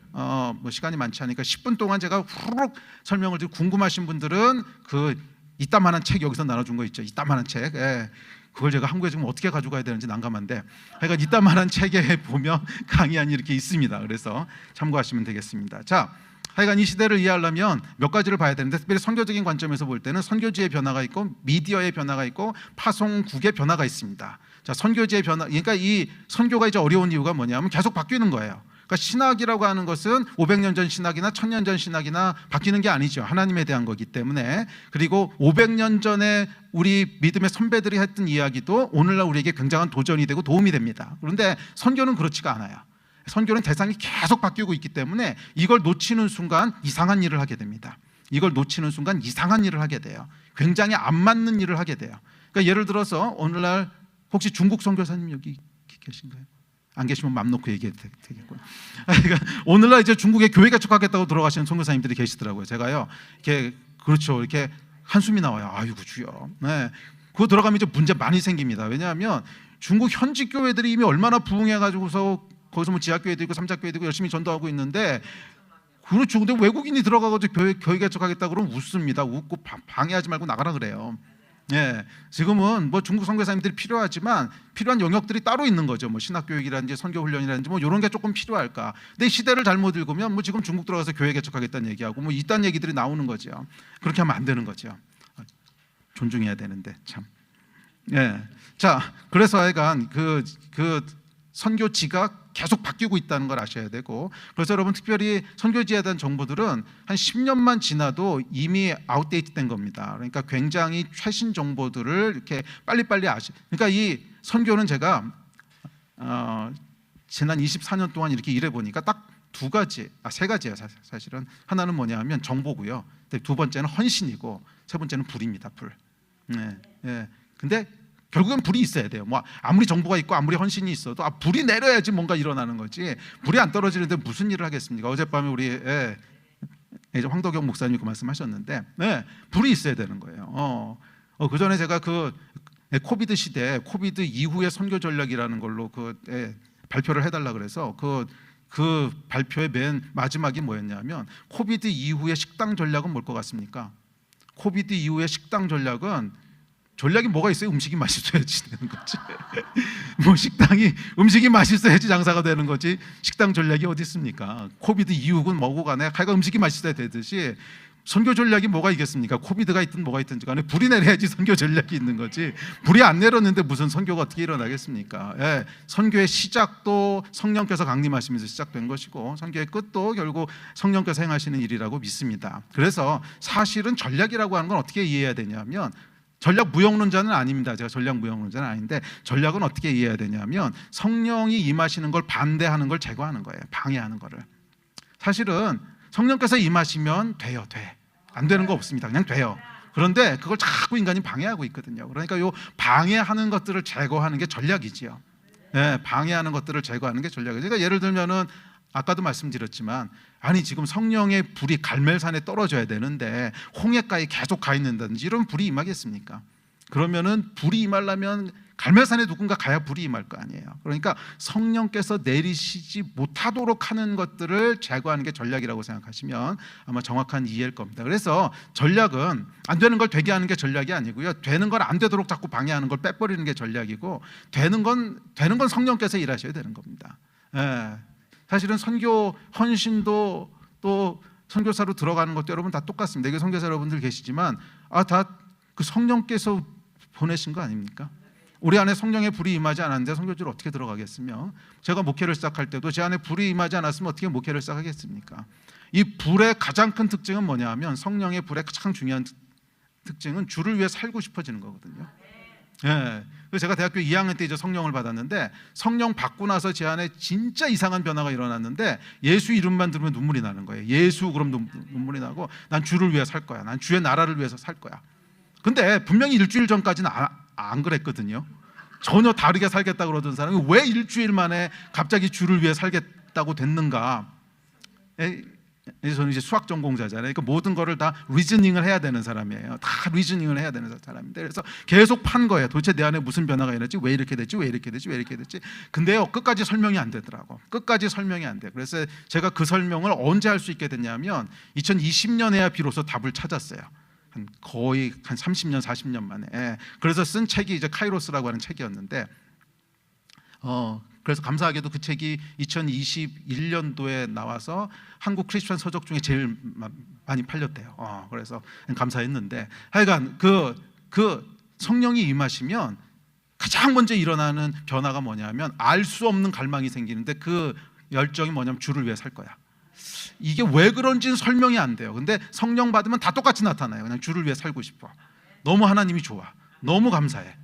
시간이 많지 않으니까 10분 동안 제가 후루룩 설명을 드리고, 궁금하신 분들은 그 이따만한 책 여기서 나눠준 거 있죠. 이따만한 책. 그걸 제가 한국에 지금 어떻게 가져가야 되는지 난감한데, 하여간 이따만한 책에 보면 강의안이 이렇게 있습니다. 그래서 참고하시면 되겠습니다. 자, 하여간 이 시대를 이해하려면 몇 가지를 봐야 되는데, 특별히 선교적인 관점에서 볼 때는 선교지의 변화가 있고 미디어의 변화가 있고 파송국의 변화가 있습니다. 자, 선교지의 변화, 그러니까 이 선교가 이제 어려운 이유가 뭐냐면 계속 바뀌는 거예요. 그러니까 신학이라고 하는 것은 500년 전 신학이나 1000년 전 신학이나 바뀌는 게 아니죠. 하나님에 대한 거기 때문에. 그리고 500년 전에 우리 믿음의 선배들이 했던 이야기도 오늘날 우리에게 굉장한 도전이 되고 도움이 됩니다. 그런데 선교는 그렇지가 않아요. 선교는 대상이 계속 바뀌고 있기 때문에 이걸 놓치는 순간 이상한 일을 하게 됩니다. 이걸 놓치는 순간 이상한 일을 하게 돼요. 굉장히 안 맞는 일을 하게 돼요. 그러니까 예를 들어서 오늘날 혹시 중국 선교사님 여기 계신가요? 안 계시면 맘 놓고 얘기해도 되겠고요. 그러니까 오늘날 이제 중국에 교회 개척하겠다고 들어가시는 선교사님들이 계시더라고요. 제가요, 이렇게 한숨이 나와요. 아이고 주여. 그거 들어가면 이제 문제 많이 생깁니다. 왜냐하면 중국 현지 교회들이 이미 얼마나 부흥해가지고서 거기서 뭐 지하교회도 있고 삼자교회도 있고 열심히 전도하고 있는데 그렇죠. 근데 외국인이 들어가가지고 교회 개척하겠다 그러면 웃습니다. 웃고 방해하지 말고 나가라 그래요. 예, 지금은 뭐 중국 선교사님들이 필요하지만 필요한 영역들이 따로 있는 거죠. 뭐 신학교육이라든지 선교훈련이라든지 뭐 이런 게 조금 필요할까. 근데 시대를 잘못 읽으면 뭐 지금 중국 들어가서 교회 개척하겠다는 얘기하고 뭐 이딴 얘기들이 나오는 거죠. 그렇게 하면 안 되는 거죠. 존중해야 되는데 참. 예, 자, 그래서 하여간 그 선교지가 계속 바뀌고 있다는 걸 아셔야 되고, 그래서 여러분 특별히 선교지에 대한 정보들은 한 10년만 지나도 이미 아웃데이트된 겁니다. 그러니까 굉장히 최신 정보들을 이렇게 빨리빨리 그러니까 이 선교는 제가 지난 24년 동안 이렇게 일해 보니까 딱 세 가지예요. 사실은 하나는 뭐냐면 정보고요. 두 번째는 헌신이고 세 번째는 불입니다. 불. 예. 근데 결국엔 불이 있어야 돼요. 뭐 아무리 정보가 있고 아무리 헌신이 있어도 불이 내려야지 뭔가 일어나는 거지. 불이 안 떨어지는데 무슨 일을 하겠습니까? 어젯밤에 우리 황도경 목사님이 그 말씀하셨는데, 불이 있어야 되는 거예요. 그 전에 제가 그 코비드 시대, 코비드 이후의 선교 전략이라는 걸로 발표를 해달라 그래서 그 발표의 맨 마지막이 뭐였냐면, 코비드 이후의 식당 전략은 뭘 것 같습니까? 코비드 이후의 식당 전략이 뭐가 있어요? 음식이 맛있어야지 되는 거지. 뭐 음식이 맛있어야지 장사가 되는 거지. 식당 전략이 어디 있습니까? 코비드 이후건 뭐고 간에 하여간 음식이 맛있어야 되듯이 선교 전략이 뭐가 있겠습니까? 코비드가 있든 뭐가 있든지 간에 불이 내려야지 선교 전략이 있는 거지. 불이 안 내렸는데 무슨 선교가 어떻게 일어나겠습니까? 예, 선교의 시작도 성령께서 강림하시면서 시작된 것이고 선교의 끝도 결국 성령께서 행하시는 일이라고 믿습니다. 그래서 사실은 전략이라고 하는 건 어떻게 이해해야 되냐면, 전략 무용론자는 아닙니다. 제가 전략 무용론자는 아닌데, 전략은 어떻게 이해해야 되냐면 성령이 임하시는 걸 반대하는 걸 제거하는 거예요. 방해하는 거를. 사실은 성령께서 임하시면 돼요. 안 되는 거 없습니다. 그냥 돼요. 그런데 그걸 자꾸 인간이 방해하고 있거든요. 그러니까 요 방해하는 것들을 제거하는 게 전략이지요. 방해하는 것들을 제거하는 게 전략이죠. 그러니까 예를 들면은 아까도 말씀드렸지만, 아니 지금 성령의 불이 갈멜산에 떨어져야 되는데 홍해가에 계속 가 있는다든지 이런 불이 임하겠습니까? 그러면은 불이 임하려면 갈멜산에 누군가 가야 불이 임할 거 아니에요. 그러니까 성령께서 내리시지 못하도록 하는 것들을 제거하는 게 전략이라고 생각하시면 아마 정확한 이해일 겁니다. 그래서 전략은 안 되는 걸 되게 하는 게 전략이 아니고요, 되는 걸 안 되도록 자꾸 방해하는 걸 빼버리는 게 전략이고, 되는 건 성령께서 일하셔야 되는 겁니다. 사실은 선교 헌신도 또 선교사로 들어가는 것도 여러분 다 똑같습니다. 이게 선교사 여러분들 계시지만 다 그 성령께서 보내신 거 아닙니까? 우리 안에 성령의 불이 임하지 않았는데 선교지를 어떻게 들어가겠으며, 제가 목회를 시작할 때도 제 안에 불이 임하지 않았으면 어떻게 목회를 시작하겠습니까? 이 불의 가장 큰 특징은 뭐냐 하면, 성령의 불의 가장 중요한 특징은 주를 위해 살고 싶어지는 거거든요. 그래서 제가 대학교 2학년 때 이제 성령을 받았는데, 성령 받고 나서 제 안에 진짜 이상한 변화가 일어났는데, 예수 이름만 들으면 눈물이 나는 거예요. 예수 그럼 눈물이 나고, 난 주를 위해 살 거야. 난 주의 나라를 위해서 살 거야. 근데 분명히 일주일 전까지는 안 그랬거든요. 전혀 다르게 살겠다 그러던 사람이 왜 일주일 만에 갑자기 주를 위해 살겠다고 됐는가? 저는 이제 수학 전공자잖아요. 그러니까 모든 거를 다 리즈닝을 해야 되는 사람이에요. 다 리즈닝을 해야 되는 사람인데, 그래서 계속 판 거예요. 도대체 내 안에 무슨 변화가 일어났지? 왜 이렇게 됐지? 왜 이렇게 됐지? 왜 이렇게 됐지? 근데요, 끝까지 설명이 안 되더라고. 끝까지 설명이 안 돼요. 그래서 제가 그 설명을 언제 할 수 있게 됐냐면 2020년에야 비로소 답을 찾았어요. 거의 한 30년, 40년 만에. 그래서 쓴 책이 이제 카이로스라고 하는 책이었는데, 그래서 감사하게도 그 책이 2021년도에 나와서 한국 크리스천 서적 중에 제일 많이 팔렸대요. 그래서 감사했는데, 하여간 그 성령이 임하시면 가장 먼저 일어나는 변화가 뭐냐면, 알 수 없는 갈망이 생기는데, 그 열정이 뭐냐면 주를 위해 살 거야. 이게 왜 그런지는 설명이 안 돼요. 근데 성령 받으면 다 똑같이 나타나요. 그냥 주를 위해 살고 싶어. 너무 하나님이 좋아. 너무 감사해.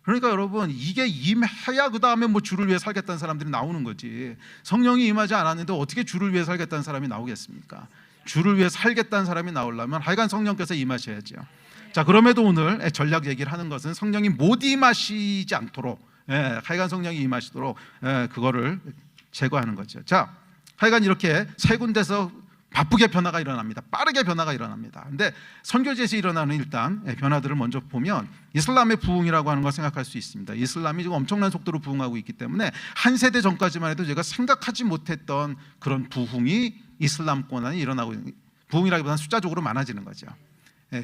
그러니까 여러분, 이게 임해야 그 다음에 뭐 주를 위해 살겠다는 사람들이 나오는 거지. 성령이 임하지 않았는데 어떻게 주를 위해 살겠다는 사람이 나오겠습니까? 주를 위해 살겠다는 사람이 나오려면 하여간 성령께서 임하셔야죠. 자, 그럼에도 오늘 전략 얘기를 하는 것은 성령이 못 임하시지 않도록, 하여간 성령이 임하시도록 그거를 제거하는 거죠. 자, 하여간 이렇게 세 군데서 바쁘게 변화가 일어납니다. 빠르게 변화가 일어납니다. 근데 선교지에서 일어나는 일단 변화들을 먼저 보면 이슬람의 부흥이라고 하는 걸 생각할 수 있습니다. 이슬람이 지금 엄청난 속도로 부흥하고 있기 때문에 한 세대 전까지만 해도 제가 생각하지 못했던 그런 부흥이 이슬람권 안에 일어나고 있는, 부흥이라기보다는 숫자적으로 많아지는 거죠.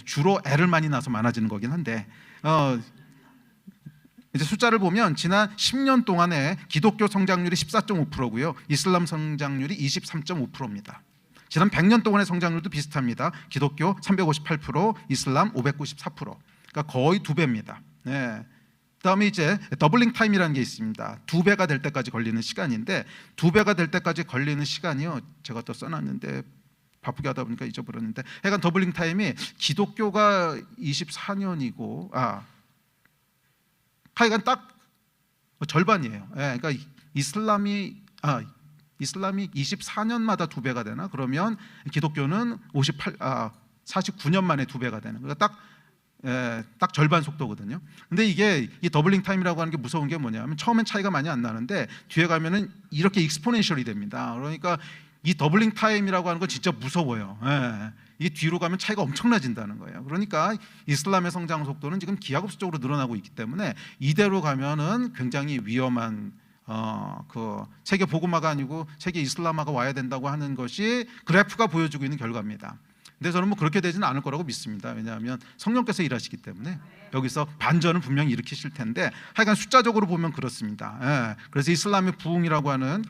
주로 애를 많이 낳아서 많아지는 거긴 한데 이제 숫자를 보면 지난 10년 동안에 기독교 성장률이 14.5%고요. 이슬람 성장률이 23.5%입니다. 지난 100년 동안의 성장률도 비슷합니다. 기독교 358%, 이슬람 594%. 그러니까 거의 2배입니다. 그다음에 이제 더블링 타임이라는 게 있습니다. 2배가 될 때까지 걸리는 시간인데 2배가 될 때까지 걸리는 시간이요. 제가 또 써놨는데 바쁘게 하다 보니까 잊어버렸는데, 하여간 더블링 타임이 기독교가 24년이고 하여간 딱 절반이에요. 그러니까 이슬람이 24년마다 2배가 되나? 그러면 기독교는 49년 만에 2배가 되는. 그러니까 딱 절반 속도거든요. 근데 이게 이 더블링 타임이라고 하는 게 무서운 게 뭐냐면 처음엔 차이가 많이 안 나는데 뒤에 가면은 이렇게 익스포넨셜이 됩니다. 그러니까 이 더블링 타임이라고 하는 거 진짜 무서워요. 이 뒤로 가면 차이가 엄청나진다는 거예요. 그러니까 이슬람의 성장 속도는 지금 기하급수적으로 늘어나고 있기 때문에 이대로 가면은 굉장히 위험한 그 세계 복음화가 아니고 세계 이슬람화가 와야 된다고 하는 것이 그래프가 보여주고 있는 결과입니다. 근데 저는 뭐 그렇게 되지는 않을 거라고 믿습니다. 왜냐하면 성령께서 일하시기 때문에 여기서 반전을 분명히 일으키실 텐데 하여간 숫자적으로 보면 그렇습니다. 그래서 이슬람의 부흥이라고 하는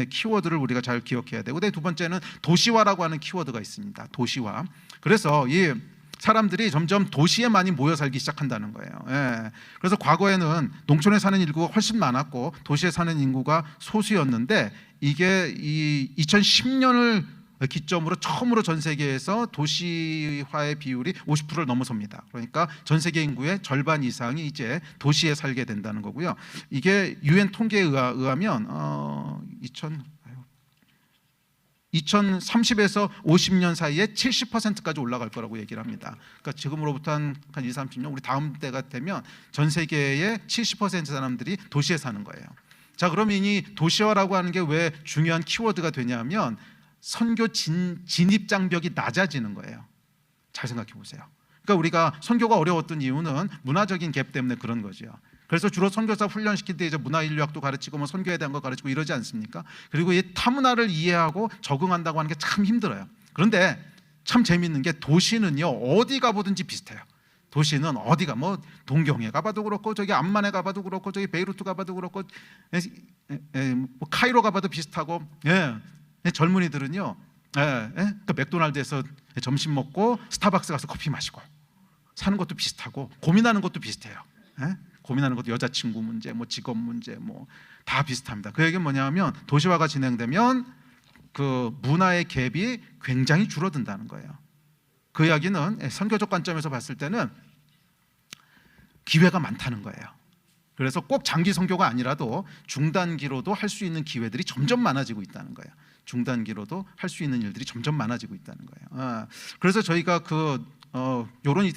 키워드를 우리가 잘 기억해야 되고, 두 번째는 도시화라고 하는 키워드가 있습니다. 도시화. 그래서 이 사람들이 점점 도시에 많이 모여 살기 시작한다는 거예요. 그래서 과거에는 농촌에 사는 인구가 훨씬 많았고 도시에 사는 인구가 소수였는데 이게 이 2010년을 기점으로 처음으로 전 세계에서 도시화의 비율이 50%를 넘어섭니다. 그러니까 전 세계 인구의 절반 이상이 이제 도시에 살게 된다는 거고요. 이게 UN 통계에 의하면 2030에서 50년 사이에 70%까지 올라갈 거라고 얘기를 합니다. 그러니까 지금으로부터 한 20, 30년, 우리 다음 때가 되면 전 세계의 70% 사람들이 도시에 사는 거예요. 자, 그러면 이 도시화라고 하는 게 왜 중요한 키워드가 되냐면 선교 진입 장벽이 낮아지는 거예요. 잘 생각해 보세요. 그러니까 우리가 선교가 어려웠던 이유는 문화적인 갭 때문에 그런 거죠. 그래서 주로 선교사 훈련시킬 때 이제 문화인류학도 가르치고 뭐 선교에 대한 거 가르치고 이러지 않습니까? 그리고 이 타문화를 이해하고 적응한다고 하는 게 참 힘들어요. 그런데 참 재밌는 게 도시는요 어디 가보든지 비슷해요. 도시는 어디가 뭐 동경에 가봐도 그렇고 저기 암만에 가봐도 그렇고 저기 베이루트 가봐도 그렇고 뭐 카이로 가봐도 비슷하고 젊은이들은요 그러니까 맥도날드에서 점심 먹고 스타벅스 가서 커피 마시고 사는 것도 비슷하고 고민하는 것도 비슷해요. 고민하는 것도 여자친구 문제, 뭐 직업 문제, 뭐 다 비슷합니다. 그 얘기는 뭐냐면 도시화가 진행되면 그 문화의 갭이 굉장히 줄어든다는 거예요. 그 이야기는 선교적 관점에서 봤을 때는 기회가 많다는 거예요. 그래서 꼭 장기 선교가 아니라도 중단기로도 할 수 있는 기회들이 점점 많아지고 있다는 거예요. 중단기로도 할 수 있는 일들이 점점 많아지고 있다는 거예요. 그래서 저희가 이런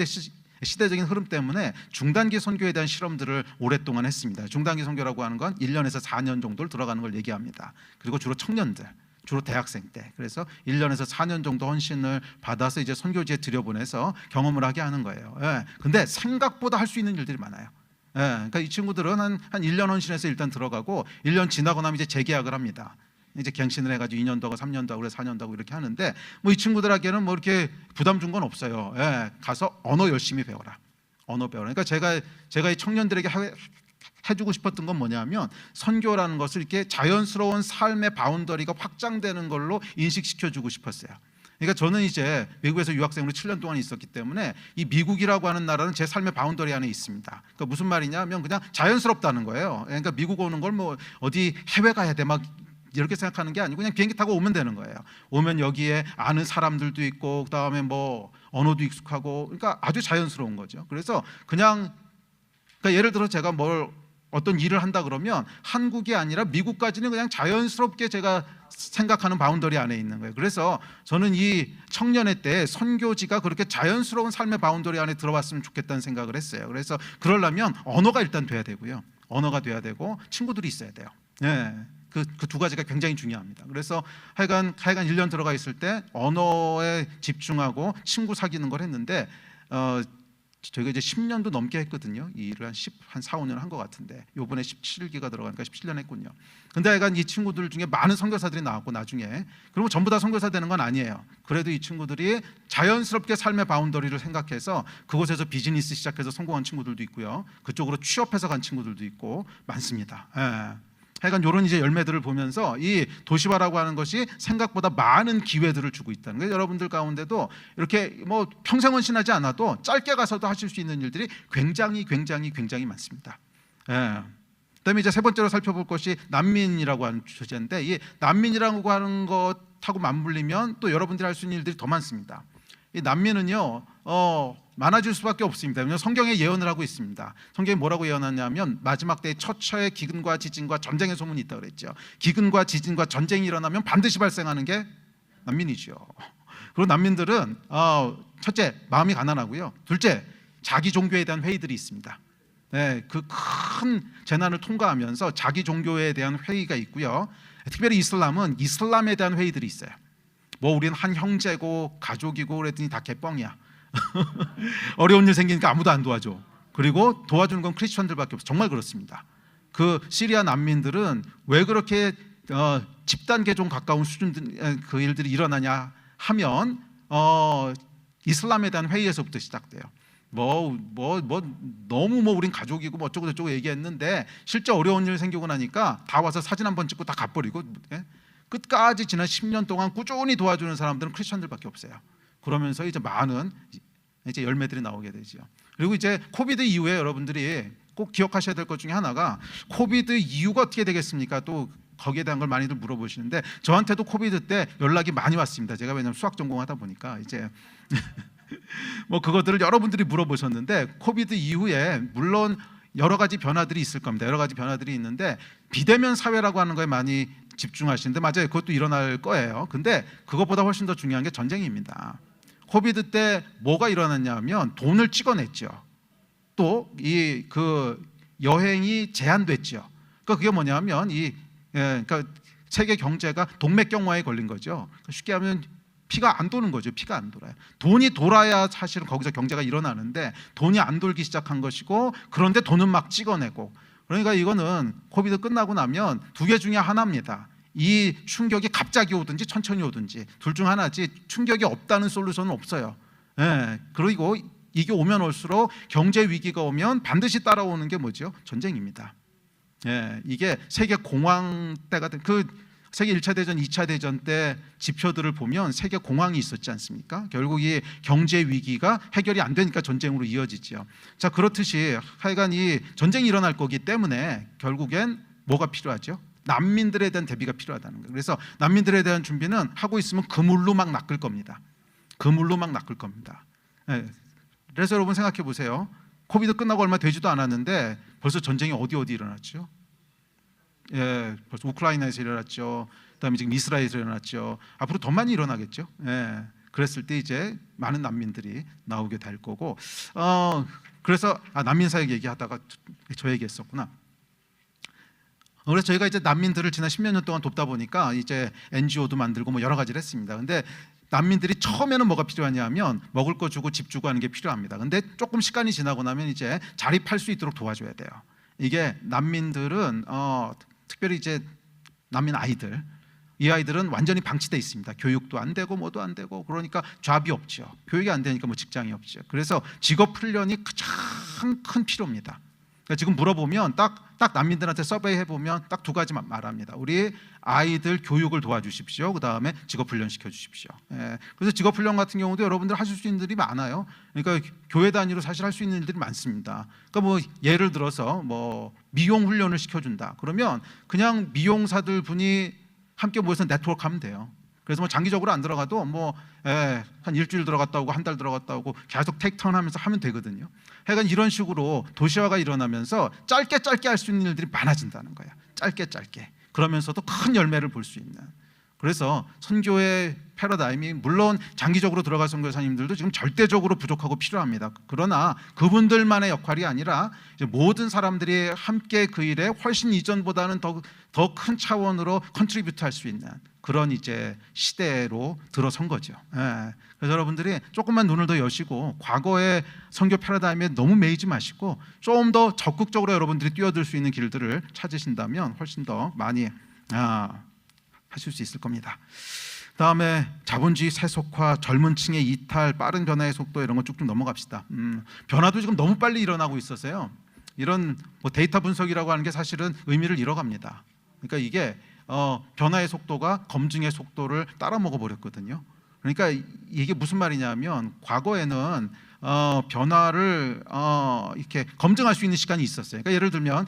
시대적인 흐름 때문에 중단기 선교에 대한 실험들을 오랫동안 했습니다. 중단기 선교라고 하는 건 1년에서 4년 정도를 들어가는 걸 얘기합니다. 그리고 주로 청년들, 주로 대학생 때. 그래서 1년에서 4년 정도 헌신을 받아서 이제 선교지에 들여보내서 경험을 하게 하는 거예요. 근데 생각보다 할 수 있는 일들이 많아요. 그러니까 이 친구들은 한 1년 헌신해서 일단 들어가고 1년 지나고 나면 이제 재계약을 합니다. 이제 갱신을 해가지고 2년 더 하고 3년 더 하고 4년 더 하고 이렇게 하는데 뭐 이 친구들에게는 뭐 이렇게 부담 준 건 없어요. 가서 언어 열심히 배워라. 언어 배워라. 그러니까 제가 이 청년들에게 해주고 싶었던 건 뭐냐면 선교라는 것을 이렇게 자연스러운 삶의 바운더리가 확장되는 걸로 인식시켜주고 싶었어요. 그러니까 저는 이제 미국에서 유학생으로 7년 동안 있었기 때문에 이 미국이라고 하는 나라는 제 삶의 바운더리 안에 있습니다. 그러니까 무슨 말이냐면 그냥 자연스럽다는 거예요. 그러니까 미국 오는 걸 뭐 어디 해외 가야 돼 막 이렇게 생각하는 게 아니고 그냥 비행기 타고 오면 되는 거예요. 오면 여기에 아는 사람들도 있고 그다음에 뭐 언어도 익숙하고 그러니까 아주 자연스러운 거죠. 그래서 그러니까 예를 들어 제가 어떤 일을 한다 그러면 한국이 아니라 미국까지는 그냥 자연스럽게 제가 생각하는 바운더리 안에 있는 거예요. 그래서 저는 이 청년의 때 선교지가 그렇게 자연스러운 삶의 바운더리 안에 들어왔으면 좋겠다는 생각을 했어요. 그래서 그러려면 언어가 일단 돼야 되고요. 언어가 돼야 되고 친구들이 있어야 돼요. 그 두 가지가 굉장히 중요합니다. 그래서 하여간 1년 들어가 있을 때 언어에 집중하고 친구 사귀는 걸 했는데 저희가 이제 10년도 넘게 했거든요. 이 일을 한 4, 5년 한 것 같은데 요번에 17기가 들어가니까 17년 했군요. 근데 하여간 이 친구들 중에 많은 선교사들이 나왔고 나중에 그리고 전부 다 선교사 되는 건 아니에요. 그래도 이 친구들이 자연스럽게 삶의 바운더리를 생각해서 그곳에서 비즈니스 시작해서 성공한 친구들도 있고요. 그쪽으로 취업해서 간 친구들도 있고 많습니다. 하여간 이런 이제 열매들을 보면서 이 도시화라고 하는 것이 생각보다 많은 기회들을 주고 있다는 거예요. 여러분들 가운데도 이렇게 뭐 평생 헌신하지 않아도 짧게 가서도 하실 수 있는 일들이 굉장히 많습니다. 그다음에 이제 세 번째로 살펴볼 것이 난민이라고 하는 주제인데 이 난민이라고 하는 것하고 맞물리면 또 여러분들이 할 수 있는 일들이 더 많습니다. 이 난민은요 많아질 수밖에 없습니다. 왜냐하면 성경에 예언을 하고 있습니다. 성경이 뭐라고 예언하냐면 마지막 때에 처처에 기근과 지진과 전쟁의 소문이 있다고 그랬죠. 기근과 지진과 전쟁이 일어나면 반드시 발생하는 게 난민이죠. 그리고 난민들은 첫째 마음이 가난하고요. 둘째 자기 종교에 대한 회의들이 있습니다. 그 큰 재난을 통과하면서 자기 종교에 대한 회의가 있고요. 특별히 이슬람은 이슬람에 대한 회의들이 있어요. 뭐 우리는 한 형제고 가족이고 그랬더니 다 개뻥이야. 어려운 일 생기니까 아무도 안 도와줘. 그리고 도와주는 건 크리스천들밖에 없어. 정말 그렇습니다. 그 시리아 난민들은 왜 그렇게 집단계 좀 가까운 수준 그 일들이 일어나냐 하면 이슬람에 대한 회의에서부터 시작돼요. 너무 우린 가족이고 뭐 어쩌고 저쩌고 얘기했는데 실제 어려운 일 생기고 나니까 다 와서 사진 한번 찍고 다 가버리고 끝까지 지난 10년 동안 꾸준히 도와주는 사람들은 크리스천들밖에 없어요. 그러면서 이제 많은 이제 열매들이 나오게 되죠. 그리고 이제 코비드 이후에 여러분들이 꼭 기억하셔야 될 것 중에 하나가 코비드 이후가 어떻게 되겠습니까? 또 거기에 대한 걸 많이들 물어보시는데 저한테도 코비드 때 연락이 많이 왔습니다. 제가 왜냐하면 수학 전공하다 보니까 이제 뭐 그것들을 여러분들이 물어보셨는데 코비드 이후에 물론 여러 가지 변화들이 있을 겁니다. 여러 가지 변화들이 있는데 비대면 사회라고 하는 거에 많이 집중하시는데 맞아요. 그것도 일어날 거예요. 근데 그것보다 훨씬 더 중요한 게 전쟁입니다. 코비드 때 뭐가 일어났냐면 돈을 찍어냈죠. 또 이 그 여행이 제한됐죠. 그러니까 그게 뭐냐면 그러니까 세계 경제가 동맥경화에 걸린 거죠. 쉽게 하면 피가 안 도는 거죠. 피가 안 돌아요. 돈이 돌아야 사실은 거기서 경제가 일어나는데 돈이 안 돌기 시작한 것이고 그런데 돈은 막 찍어내고 그러니까 이거는 코비드 끝나고 나면 두 개 중에 하나입니다. 이 충격이 갑자기 오든지 천천히 오든지 둘 중 하나지 충격이 없다는 솔루션은 없어요. 그리고 이게 오면 올수록 경제 위기가 오면 반드시 따라오는 게 뭐죠? 전쟁입니다. 이게 세계 공황 때가 그 세계 1차 대전, 2차 대전 때 지표들을 보면 세계 공황이 있었지 않습니까? 결국 이 경제 위기가 해결이 안 되니까 전쟁으로 이어지죠. 자, 그렇듯이 하여간 이 전쟁이 일어날 거기 때문에 결국엔 뭐가 필요하죠? 난민들에 대한 대비가 필요하다는 거예요. 그래서 난민들에 대한 준비는 하고 있으면 그물로 막 낚을 겁니다. 그물로 막 낚을 겁니다. 그래서 여러분 생각해 보세요. 코비드 끝나고 얼마 되지도 않았는데 벌써 전쟁이 어디 일어났죠? 벌써 우크라이나에서 일어났죠. 그다음에 지금 이스라엘에서 일어났죠. 앞으로 더 많이 일어나겠죠. 그랬을 때 이제 많은 난민들이 나오게 될 거고. 그래서 난민 사역 얘기하다가 저 얘기했었구나. 그래서 저희가 이제 난민들을 지난 10몇 년 동안 돕다 보니까 이제 NGO도 만들고 뭐 여러 가지를 했습니다. 근데 난민들이 처음에는 뭐가 필요하냐면 먹을 거 주고 집 주고 하는 게 필요합니다. 근데 조금 시간이 지나고 나면 이제 자립할 수 있도록 도와줘야 돼요. 이게 난민들은 특별히 이제 난민 아이들 이 아이들은 완전히 방치돼 있습니다. 교육도 안 되고 뭐도 안 되고 그러니까 잡이 없죠. 교육이 안 되니까 뭐 직장이 없죠. 그래서 직업 훈련이 가장 큰 필요입니다. 그러니까 지금 물어보면 딱 난민들한테 서베이 해보면 딱 두 가지만 말합니다. 우리 아이들 교육을 도와주십시오. 그 다음에 직업훈련 시켜주십시오. 그래서 직업훈련 같은 경우도 여러분들 하실 수 있는 일들이 많아요. 그러니까 교회 단위로 사실 할 수 있는 일들이 많습니다. 그러니까 뭐 예를 들어서 뭐 미용 훈련을 시켜준다. 그러면 그냥 미용사들 분이 함께 모여서 네트워크하면 돼요. 그래서 뭐 장기적으로 안 들어가도 한 일주일 들어갔다 오고 한 달 들어갔다 오고 계속 테이크턴 하면서 하면 되거든요. 하여간 이런 식으로 도시화가 일어나면서 짧게 할 수 있는 일들이 많아진다는 거예요. 짧게 그러면서도 큰 열매를 볼 수 있는. 그래서 선교의 패러다임이 물론 장기적으로 들어갈 선교사님들도 지금 절대적으로 부족하고 필요합니다. 그러나 그분들만의 역할이 아니라 이제 모든 사람들이 함께 그 일에 훨씬 이전보다는 더 큰 차원으로 컨트리뷰트 할 수 있는 그런 이제 시대로 들어선 거죠. 예. 그래서 여러분들이 조금만 눈을 더 여시고 과거의 선교 패러다임에 너무 매이지 마시고 좀 더 적극적으로 여러분들이 뛰어들 수 있는 길들을 찾으신다면 훨씬 더 많이 하실 수 있을 겁니다. 다음에 자본주의 세속화, 젊은 층의 이탈, 빠른 변화의 속도 이런 거 쭉쭉 넘어갑시다. 변화도 지금 너무 빨리 일어나고 있어서요. 이런 뭐 데이터 분석이라고 하는 게 사실은 의미를 잃어갑니다. 그러니까 이게 변화의 속도가 검증의 속도를 따라 먹어버렸거든요. 그러니까 이게 무슨 말이냐면 과거에는 변화를 이렇게 검증할 수 있는 시간이 있었어요. 그러니까 예를 들면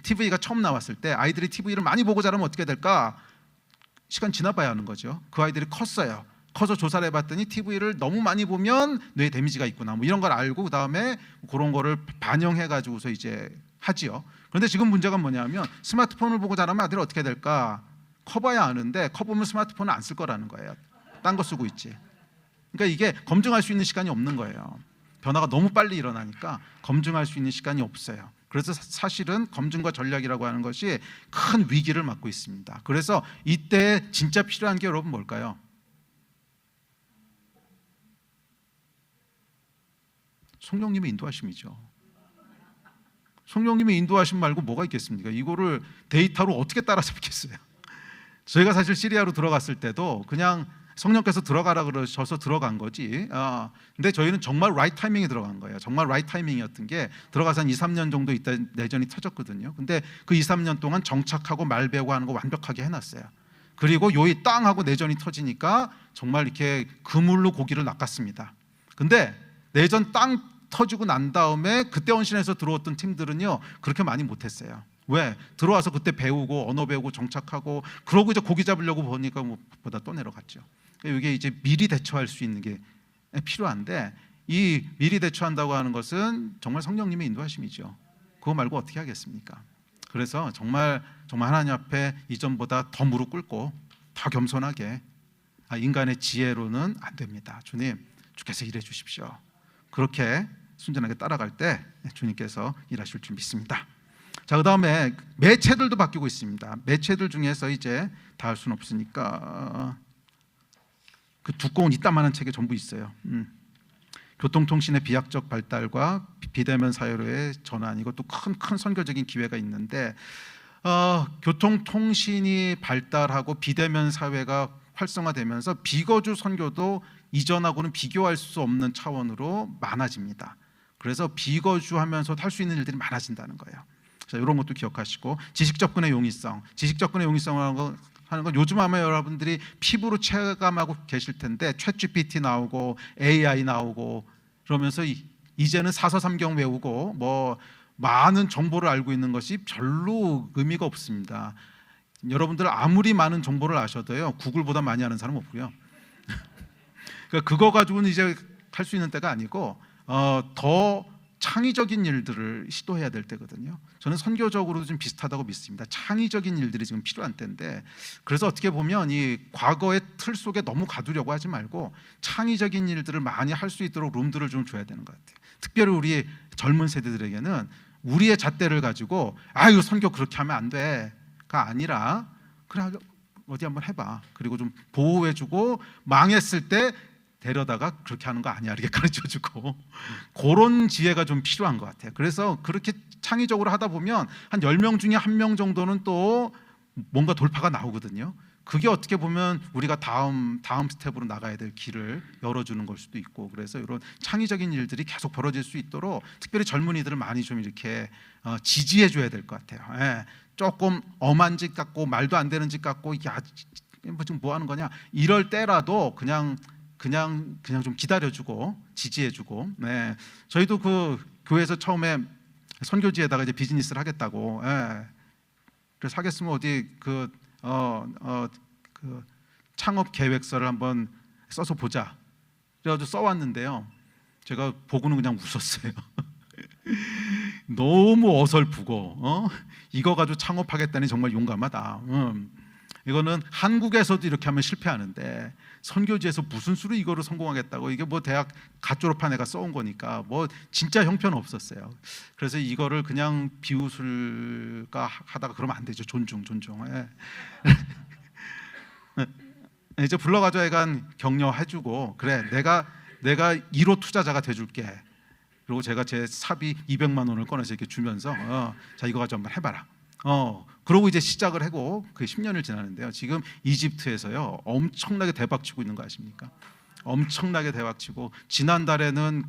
TV가 처음 나왔을 때 아이들이 TV를 많이 보고 자라면 어떻게 될까? 시간 지나봐야 하는 거죠. 그 아이들이 컸어요. 커서 조사를 해봤더니 TV를 너무 많이 보면 뇌에 데미지가 있구나. 뭐 이런 걸 알고 그 다음에 그런 거를 반영해가지고서 이제 하지요. 그런데 지금 문제가 뭐냐면 스마트폰을 보고 자라면 아들이 어떻게 될까? 커봐야 아는데 커보면 스마트폰을 안 쓸 거라는 거예요. 딴 거 쓰고 있지. 그러니까 이게 검증할 수 있는 시간이 없는 거예요. 변화가 너무 빨리 일어나니까 검증할 수 있는 시간이 없어요. 그래서 사실은 검증과 전략이라고 하는 것이 큰 위기를 맞고 있습니다. 그래서 이때 진짜 필요한 게 여러분 뭘까요? 성령님의 인도하심이죠. 성령님의 인도하심 말고 뭐가 있겠습니까? 이거를 데이터로 어떻게 따라잡겠어요? 저희가 사실 시리아로 들어갔을 때도 그냥 성령께서 들어가라 그러셔서 들어간 거지. 근데 저희는 정말 라이트 타이밍에 들어간 거예요. 정말 라이트 타이밍이었던 게 들어가서 한 2, 3년 정도 있다 내전이 터졌거든요. 근데 그 2, 3년 동안 정착하고 말 배우고 하는 거 완벽하게 해놨어요. 그리고 요이 땅 하고 내전이 터지니까 정말 이렇게 그물로 고기를 낚았습니다. 근데 내전 땅 터지고 난 다음에 그때 헌신해서 들어왔던 팀들은요 그렇게 많이 못했어요. 왜? 들어와서 그때 배우고 언어 배우고 정착하고 그러고 이제 고기 잡으려고 보니까 보다 또 내려갔죠. 이게 이제 미리 대처할 수 있는 게 필요한데 이 미리 대처한다고 하는 것은 정말 성령님의 인도하심이죠. 그거 말고 어떻게 하겠습니까? 그래서 정말 하나님 앞에 이전보다 더 무릎 꿇고 더 겸손하게 인간의 지혜로는 안 됩니다. 주님, 주께서 일해 주십시오. 그렇게 순전하게 따라갈 때 주님께서 일하실 줄 믿습니다. 자, 그 다음에 매체들도 바뀌고 있습니다. 매체들 중에서 이제 다 할 수는 없으니까 그 두꺼운 이따만한 책에 전부 있어요. 교통통신의 비약적 발달과 비대면 사회로의 전환, 이것도 큰 선교적인 기회가 있는데 교통통신이 발달하고 비대면 사회가 활성화되면서 비거주 선교도 이전하고는 비교할 수 없는 차원으로 많아집니다. 그래서 비거주하면서 할 수 있는 일들이 많아진다는 거예요. 자, 이런 것도 기억하시고 지식 접근의 용이성, 하는 건 요즘 아마 여러분들이 피부로 체감하고 계실 텐데 챗GPT 나오고 AI 나오고 그러면서 이제는 사서삼경 외우고 뭐 많은 정보를 알고 있는 것이 별로 의미가 없습니다. 여러분들 아무리 많은 정보를 아셔도요 구글보다 많이 아는 사람 없고요. 그러니까 그거 가지고는 이제 할 수 있는 때가 아니고 더 창의적인 일들을 시도해야 될 때거든요. 저는 선교적으로도 좀 비슷하다고 믿습니다. 창의적인 일들이 지금 필요한 때인데 그래서 어떻게 보면 이 과거의 틀 속에 너무 가두려고 하지 말고 창의적인 일들을 많이 할 수 있도록 룸들을 좀 줘야 되는 것 같아요. 특별히 우리 젊은 세대들에게는 우리의 잣대를 가지고 이거 선교 그렇게 하면 안 돼가 아니라 그래 어디 한번 해봐. 그리고 좀 보호해주고 망했을 때 데려다가 그렇게 하는 거 아니야 이렇게 가르쳐주고 그런 지혜가 좀 필요한 것 같아요. 그래서 그렇게 창의적으로 하다 보면 한 10명 중에 1명 정도는 또 뭔가 돌파가 나오거든요. 그게 어떻게 보면 우리가 다음 스텝으로 나가야 될 길을 열어주는 걸 수도 있고 그래서 이런 창의적인 일들이 계속 벌어질 수 있도록 특별히 젊은이들을 많이 좀 이렇게 지지해 줘야 될 것 같아요. 예. 조금 엄한 짓 같고 말도 안 되는 짓 같고 지금 뭐 하는 거냐 이럴 때라도 그냥 좀 기다려주고 지지해주고. 네. 저희도 그 교회에서 처음에 선교지에다가 이제 비즈니스를 하겠다고. 그래서 하겠으면 어디 그 창업 계획서를 한번 써서 보자. 그래가지고 써왔는데요. 제가 보고는 그냥 웃었어요. 너무 어설프고 이거 가지고 창업하겠다니 정말 용감하다. 이거는 한국에서도 이렇게 하면 실패하는데 선교지에서 무슨 수로 이거를 성공하겠다고, 이게 뭐 대학 갓 졸업한 애가 써온 거니까 뭐 진짜 형편 없었어요. 그래서 이거를 그냥 비웃을까 하다가 그러면 안 되죠. 존중. 예. 이제 불러가지고 애간 격려해주고, 그래 내가 1호 투자자가 돼줄게. 그리고 제가 제 사비 200만 원을 꺼내서 이렇게 주면서 자 이거 가지고 한번 해봐라. 그러고 이제 시작을 하고 그 10년을 지나는데요. 지금 이집트에서요 엄청나게 대박치고 있는 거 아십니까? 엄청나게 대박치고, 지난달에는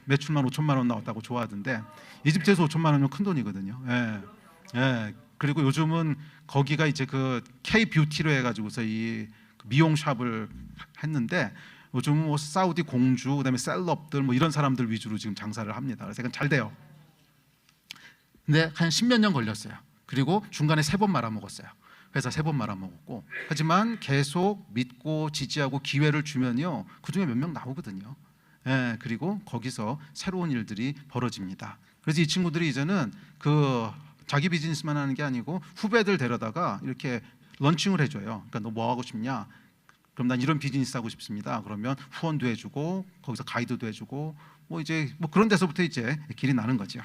매출만 5천만 원 나왔다고 좋아하던데, 이집트에서 5천만 원이면 큰 돈이거든요. 예. 예. 그리고 요즘은 거기가 이제 그 K 뷰티로 해가지고서 이 미용 샵을 했는데, 요즘 뭐 사우디 공주, 그다음에 셀럽들 뭐 이런 사람들 위주로 지금 장사를 합니다. 그래서 잘 돼요. 근데 한 10몇 년 걸렸어요. 그리고 중간에 3번 말아먹었어요. 회사 3번 말아먹었고, 하지만 계속 믿고 지지하고 기회를 주면요 그 중에 몇 명 나오거든요. 예, 그리고 거기서 새로운 일들이 벌어집니다. 그래서 이 친구들이 이제는 자기 비즈니스만 하는 게 아니고 후배들 데려다가 이렇게 런칭을 해줘요. 그러니까 너 뭐 하고 싶냐? 그럼 난 이런 비즈니스 하고 싶습니다. 그러면 후원도 해주고 거기서 가이드도 해주고 뭐 이제 뭐 그런 데서부터 이제 길이 나는 거죠.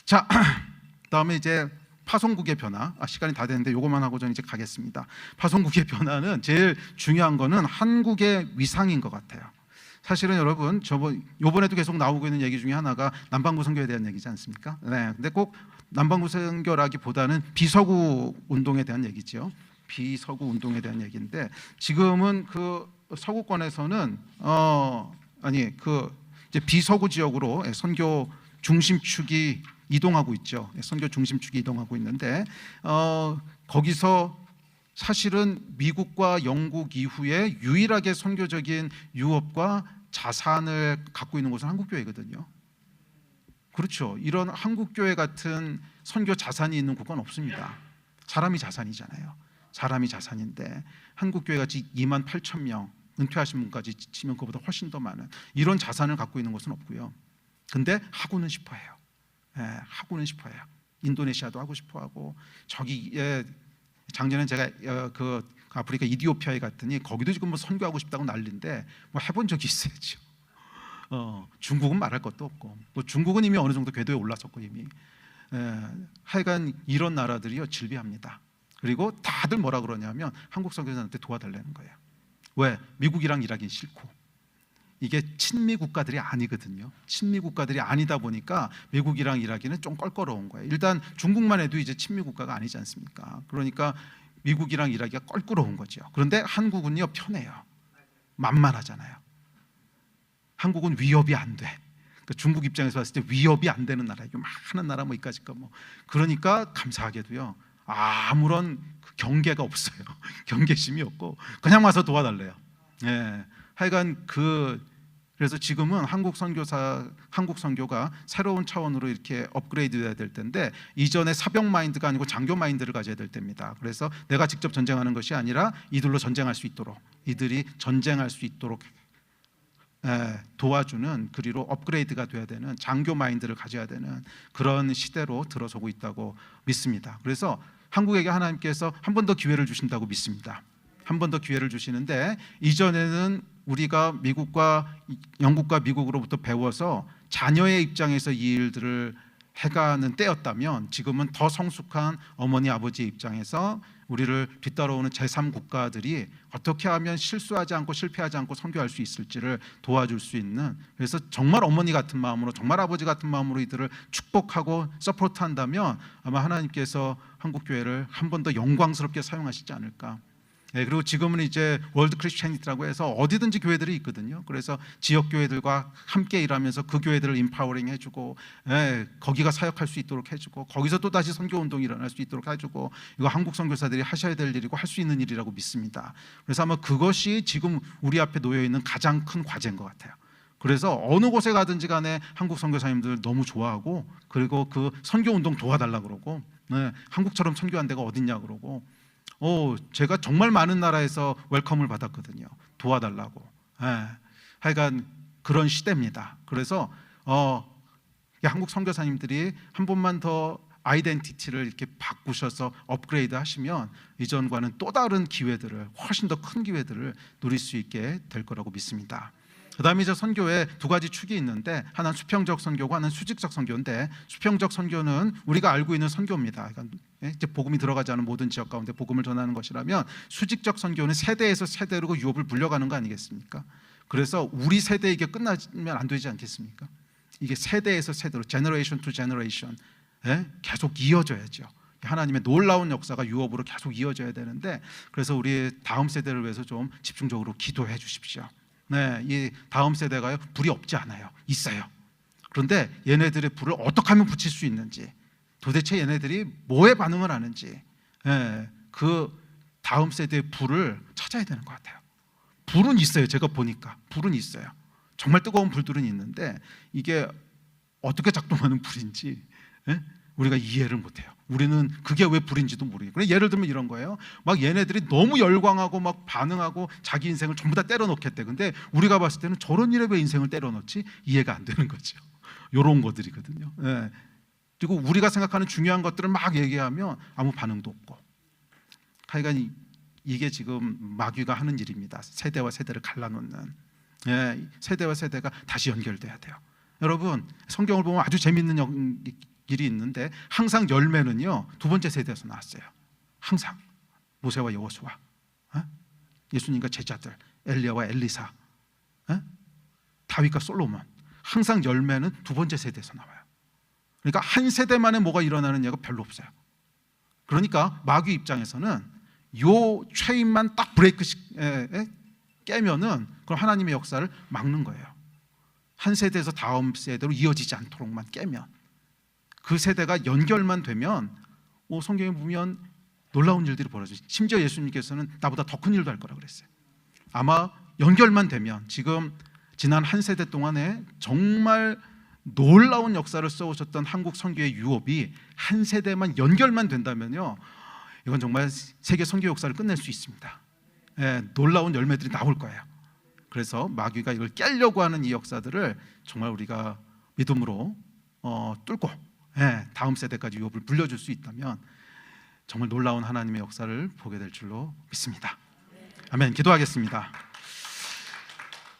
자, 다음에 이제 파송국의 변화. 시간이 다 됐는데 요것만 하고 저는 이제 가겠습니다. 파송국의 변화는 제일 중요한 거는 한국의 위상인 것 같아요. 사실은 여러분 요번에도 계속 나오고 있는 얘기 중에 하나가 남반구 선교에 대한 얘기지 않습니까? 네, 근데 꼭 남반구 선교라기보다는 비서구 운동에 대한 얘기죠. 비서구 운동에 대한 얘기인데, 지금은 그 서구권에서는 이제 비서구 지역으로 선교 중심축이 이동하고 있죠. 선교 중심축이 이동하고 있는데 거기서 사실은 미국과 영국 이후에 유일하게 선교적인 유업과 자산을 갖고 있는 곳은 한국교회거든요. 그렇죠. 이런 한국교회 같은 선교 자산이 있는 국가는 없습니다. 사람이 자산이잖아요. 사람이 자산인데 한국교회 같이 2만 8천 명 은퇴하신 분까지 치면 그보다 훨씬 더 많은 이런 자산을 갖고 있는 곳은 없고요. 근데 하고는 싶어해요. 하고는 싶어해요. 인도네시아도 하고 싶어하고, 저기 작년에 제가 그 아프리카 이디오피아에 갔더니 거기도 지금 뭐 선교하고 싶다고 난리인데 뭐 해본 적이 있어야죠. 중국은 말할 것도 없고, 뭐 중국은 이미 어느 정도 궤도에 올랐었고 이미. 하여간 이런 나라들이요 질비합니다. 그리고 다들 뭐라 그러냐면 한국 선교사한테 도와달라는 거예요. 왜? 미국이랑 일하기 싫고. 이게 친미 국가들이 아니거든요. 친미 국가들이 아니다 보니까 미국이랑 일하기는 좀 껄끄러운 거예요. 일단 중국만 해도 이제 친미 국가가 아니지 않습니까? 그러니까 미국이랑 일하기가 껄끄러운 거죠. 그런데 한국은요 편해요. 만만하잖아요. 한국은 위협이 안 돼. 그러니까 중국 입장에서 봤을 때 위협이 안 되는 나라, 이거 많은 나라 뭐 이까짓 거 뭐. 그러니까 감사하게도요 아무런 경계가 없어요. 경계심이 없고 그냥 와서 도와달래요. 하여간 그래서 지금은 한국 선교가 새로운 차원으로 이렇게 업그레이드돼야 될 텐데, 이전에 사병 마인드가 아니고 장교 마인드를 가져야 될 때입니다. 그래서 내가 직접 전쟁하는 것이 아니라 이들로 전쟁할 수 있도록, 이들이 전쟁할 수 있도록 도와주는, 그리로 업그레이드가 돼야 되는 장교 마인드를 가져야 되는 그런 시대로 들어서고 있다고 믿습니다. 그래서 한국에게 하나님께서 한 번 더 기회를 주신다고 믿습니다. 한 번 더 기회를 주시는데, 이전에는 우리가 미국과 영국과 미국으로부터 배워서 자녀의 입장에서 이 일들을 해가는 때였다면, 지금은 더 성숙한 어머니 아버지의 입장에서 우리를 뒤따라오는 제3국가들이 어떻게 하면 실수하지 않고 실패하지 않고 선교할 수 있을지를 도와줄 수 있는, 그래서 정말 어머니 같은 마음으로 정말 아버지 같은 마음으로 이들을 축복하고 서포트한다면 아마 하나님께서 한국교회를 한 번 더 영광스럽게 사용하시지 않을까. 그리고 지금은 이제 월드 크리스천이라고 해서 어디든지 교회들이 있거든요. 그래서 지역 교회들과 함께 일하면서 그 교회들을 임파워링 해주고, 거기가 사역할 수 있도록 해주고, 거기서 또 다시 선교 운동이 일어날 수 있도록 해주고, 이거 한국 선교사들이 하셔야 될 일이고 할 수 있는 일이라고 믿습니다. 그래서 아마 그것이 지금 우리 앞에 놓여 있는 가장 큰 과제인 것 같아요. 그래서 어느 곳에 가든지 간에 한국 선교사님들 너무 좋아하고, 그리고 그 선교 운동 도와달라 그러고, 한국처럼 선교한 데가 어딨냐 그러고, 제가 정말 많은 나라에서 웰컴을 받았거든요. 도와달라고. 하여간 그런 시대입니다. 그래서 한국 선교사님들이 한 번만 더 아이덴티티를 이렇게 바꾸셔서 업그레이드 하시면 이전과는 또 다른 기회들을, 훨씬 더 큰 기회들을 누릴 수 있게 될 거라고 믿습니다. 그다음에 이제 선교에 두 가지 축이 있는데, 하나는 수평적 선교고 하나는 수직적 선교인데, 수평적 선교는 우리가 알고 있는 선교입니다. 그러니까 이제 복음이 들어가지 않은 모든 지역 가운데 복음을 전하는 것이라면, 수직적 선교는 세대에서 세대로 유업을 불려가는 거 아니겠습니까? 그래서 우리 세대에게 끝나면 안 되지 않겠습니까? 이게 세대에서 세대로, 제너레이션 투 제너레이션 계속 이어져야죠. 하나님의 놀라운 역사가 유업으로 계속 이어져야 되는데, 그래서 우리 다음 세대를 위해서 좀 집중적으로 기도해 주십시오. 네, 이 다음 세대가요, 불이 없지 않아요. 있어요. 그런데 얘네들의 불을 어떻게 하면 붙일 수 있는지, 도대체 얘네들이 뭐에 반응을 하는지, 그 다음 세대의 불을 찾아야 되는 것 같아요. 불은 있어요. 제가 보니까 불은 있어요. 정말 뜨거운 불들은 있는데 이게 어떻게 작동하는 불인지 우리가 이해를 못해요. 우리는 그게 왜 불인지도 모르겠고, 예를 들면 이런 거예요. 막 얘네들이 너무 열광하고 막 반응하고 자기 인생을 전부 다 때려 넣겠대. 근데 우리가 봤을 때는 저런 일에 왜 인생을 때려 넣지? 이해가 안 되는 거죠. 이런 것들이거든요. 그리고 우리가 생각하는 중요한 것들을 막 얘기하면 아무 반응도 없고. 하여간 이게 지금 마귀가 하는 일입니다. 세대와 세대를 갈라놓는. 세대와 세대가 다시 연결돼야 돼요. 여러분, 성경을 보면 아주 재밌는 일이 있는데, 항상 열매는요 두 번째 세대에서 나왔어요. 항상 모세와 여호수아, 예수님과 제자들, 엘리야와 엘리사, 다윗과 솔로몬, 항상 열매는 두 번째 세대에서 나와요. 그러니까 한 세대만에 뭐가 일어나는 예가 별로 없어요. 그러니까 마귀 입장에서는 요 체인만 딱 브레이크 깨면은 그럼 하나님의 역사를 막는 거예요. 한 세대에서 다음 세대로 이어지지 않도록만 깨면, 그 세대가 연결만 되면 성경에 보면 놀라운 일들이 벌어져요. 심지어 예수님께서는 나보다 더 큰 일도 할 거라고 그랬어요. 아마 연결만 되면, 지금 지난 한 세대 동안에 정말 놀라운 역사를 써오셨던 한국 선교의 유업이 한 세대만 연결만 된다면요, 이건 정말 세계 선교 역사를 끝낼 수 있습니다. 놀라운 열매들이 나올 거예요. 그래서 마귀가 이걸 깨려고 하는 이 역사들을 정말 우리가 믿음으로 뚫고 다음 세대까지 유업을 불려줄 수 있다면 정말 놀라운 하나님의 역사를 보게 될 줄로 믿습니다. 아멘. 기도하겠습니다.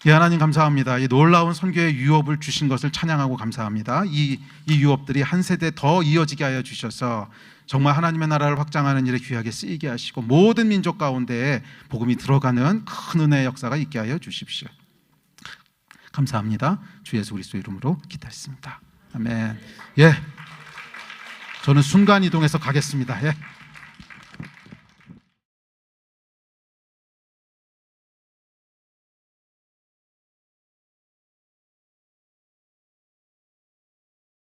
하나님 감사합니다. 이 놀라운 선교의 유업을 주신 것을 찬양하고 감사합니다. 이 유업들이 한 세대 더 이어지게 하여 주셔서 정말 하나님의 나라를 확장하는 일에 귀하게 쓰이게 하시고, 모든 민족 가운데에 복음이 들어가는 큰 은혜의 역사가 있게 하여 주십시오. 감사합니다. 주 예수 그리스도 이름으로 기도했습니다. 아멘. 저는 순간 이동해서 가겠습니다.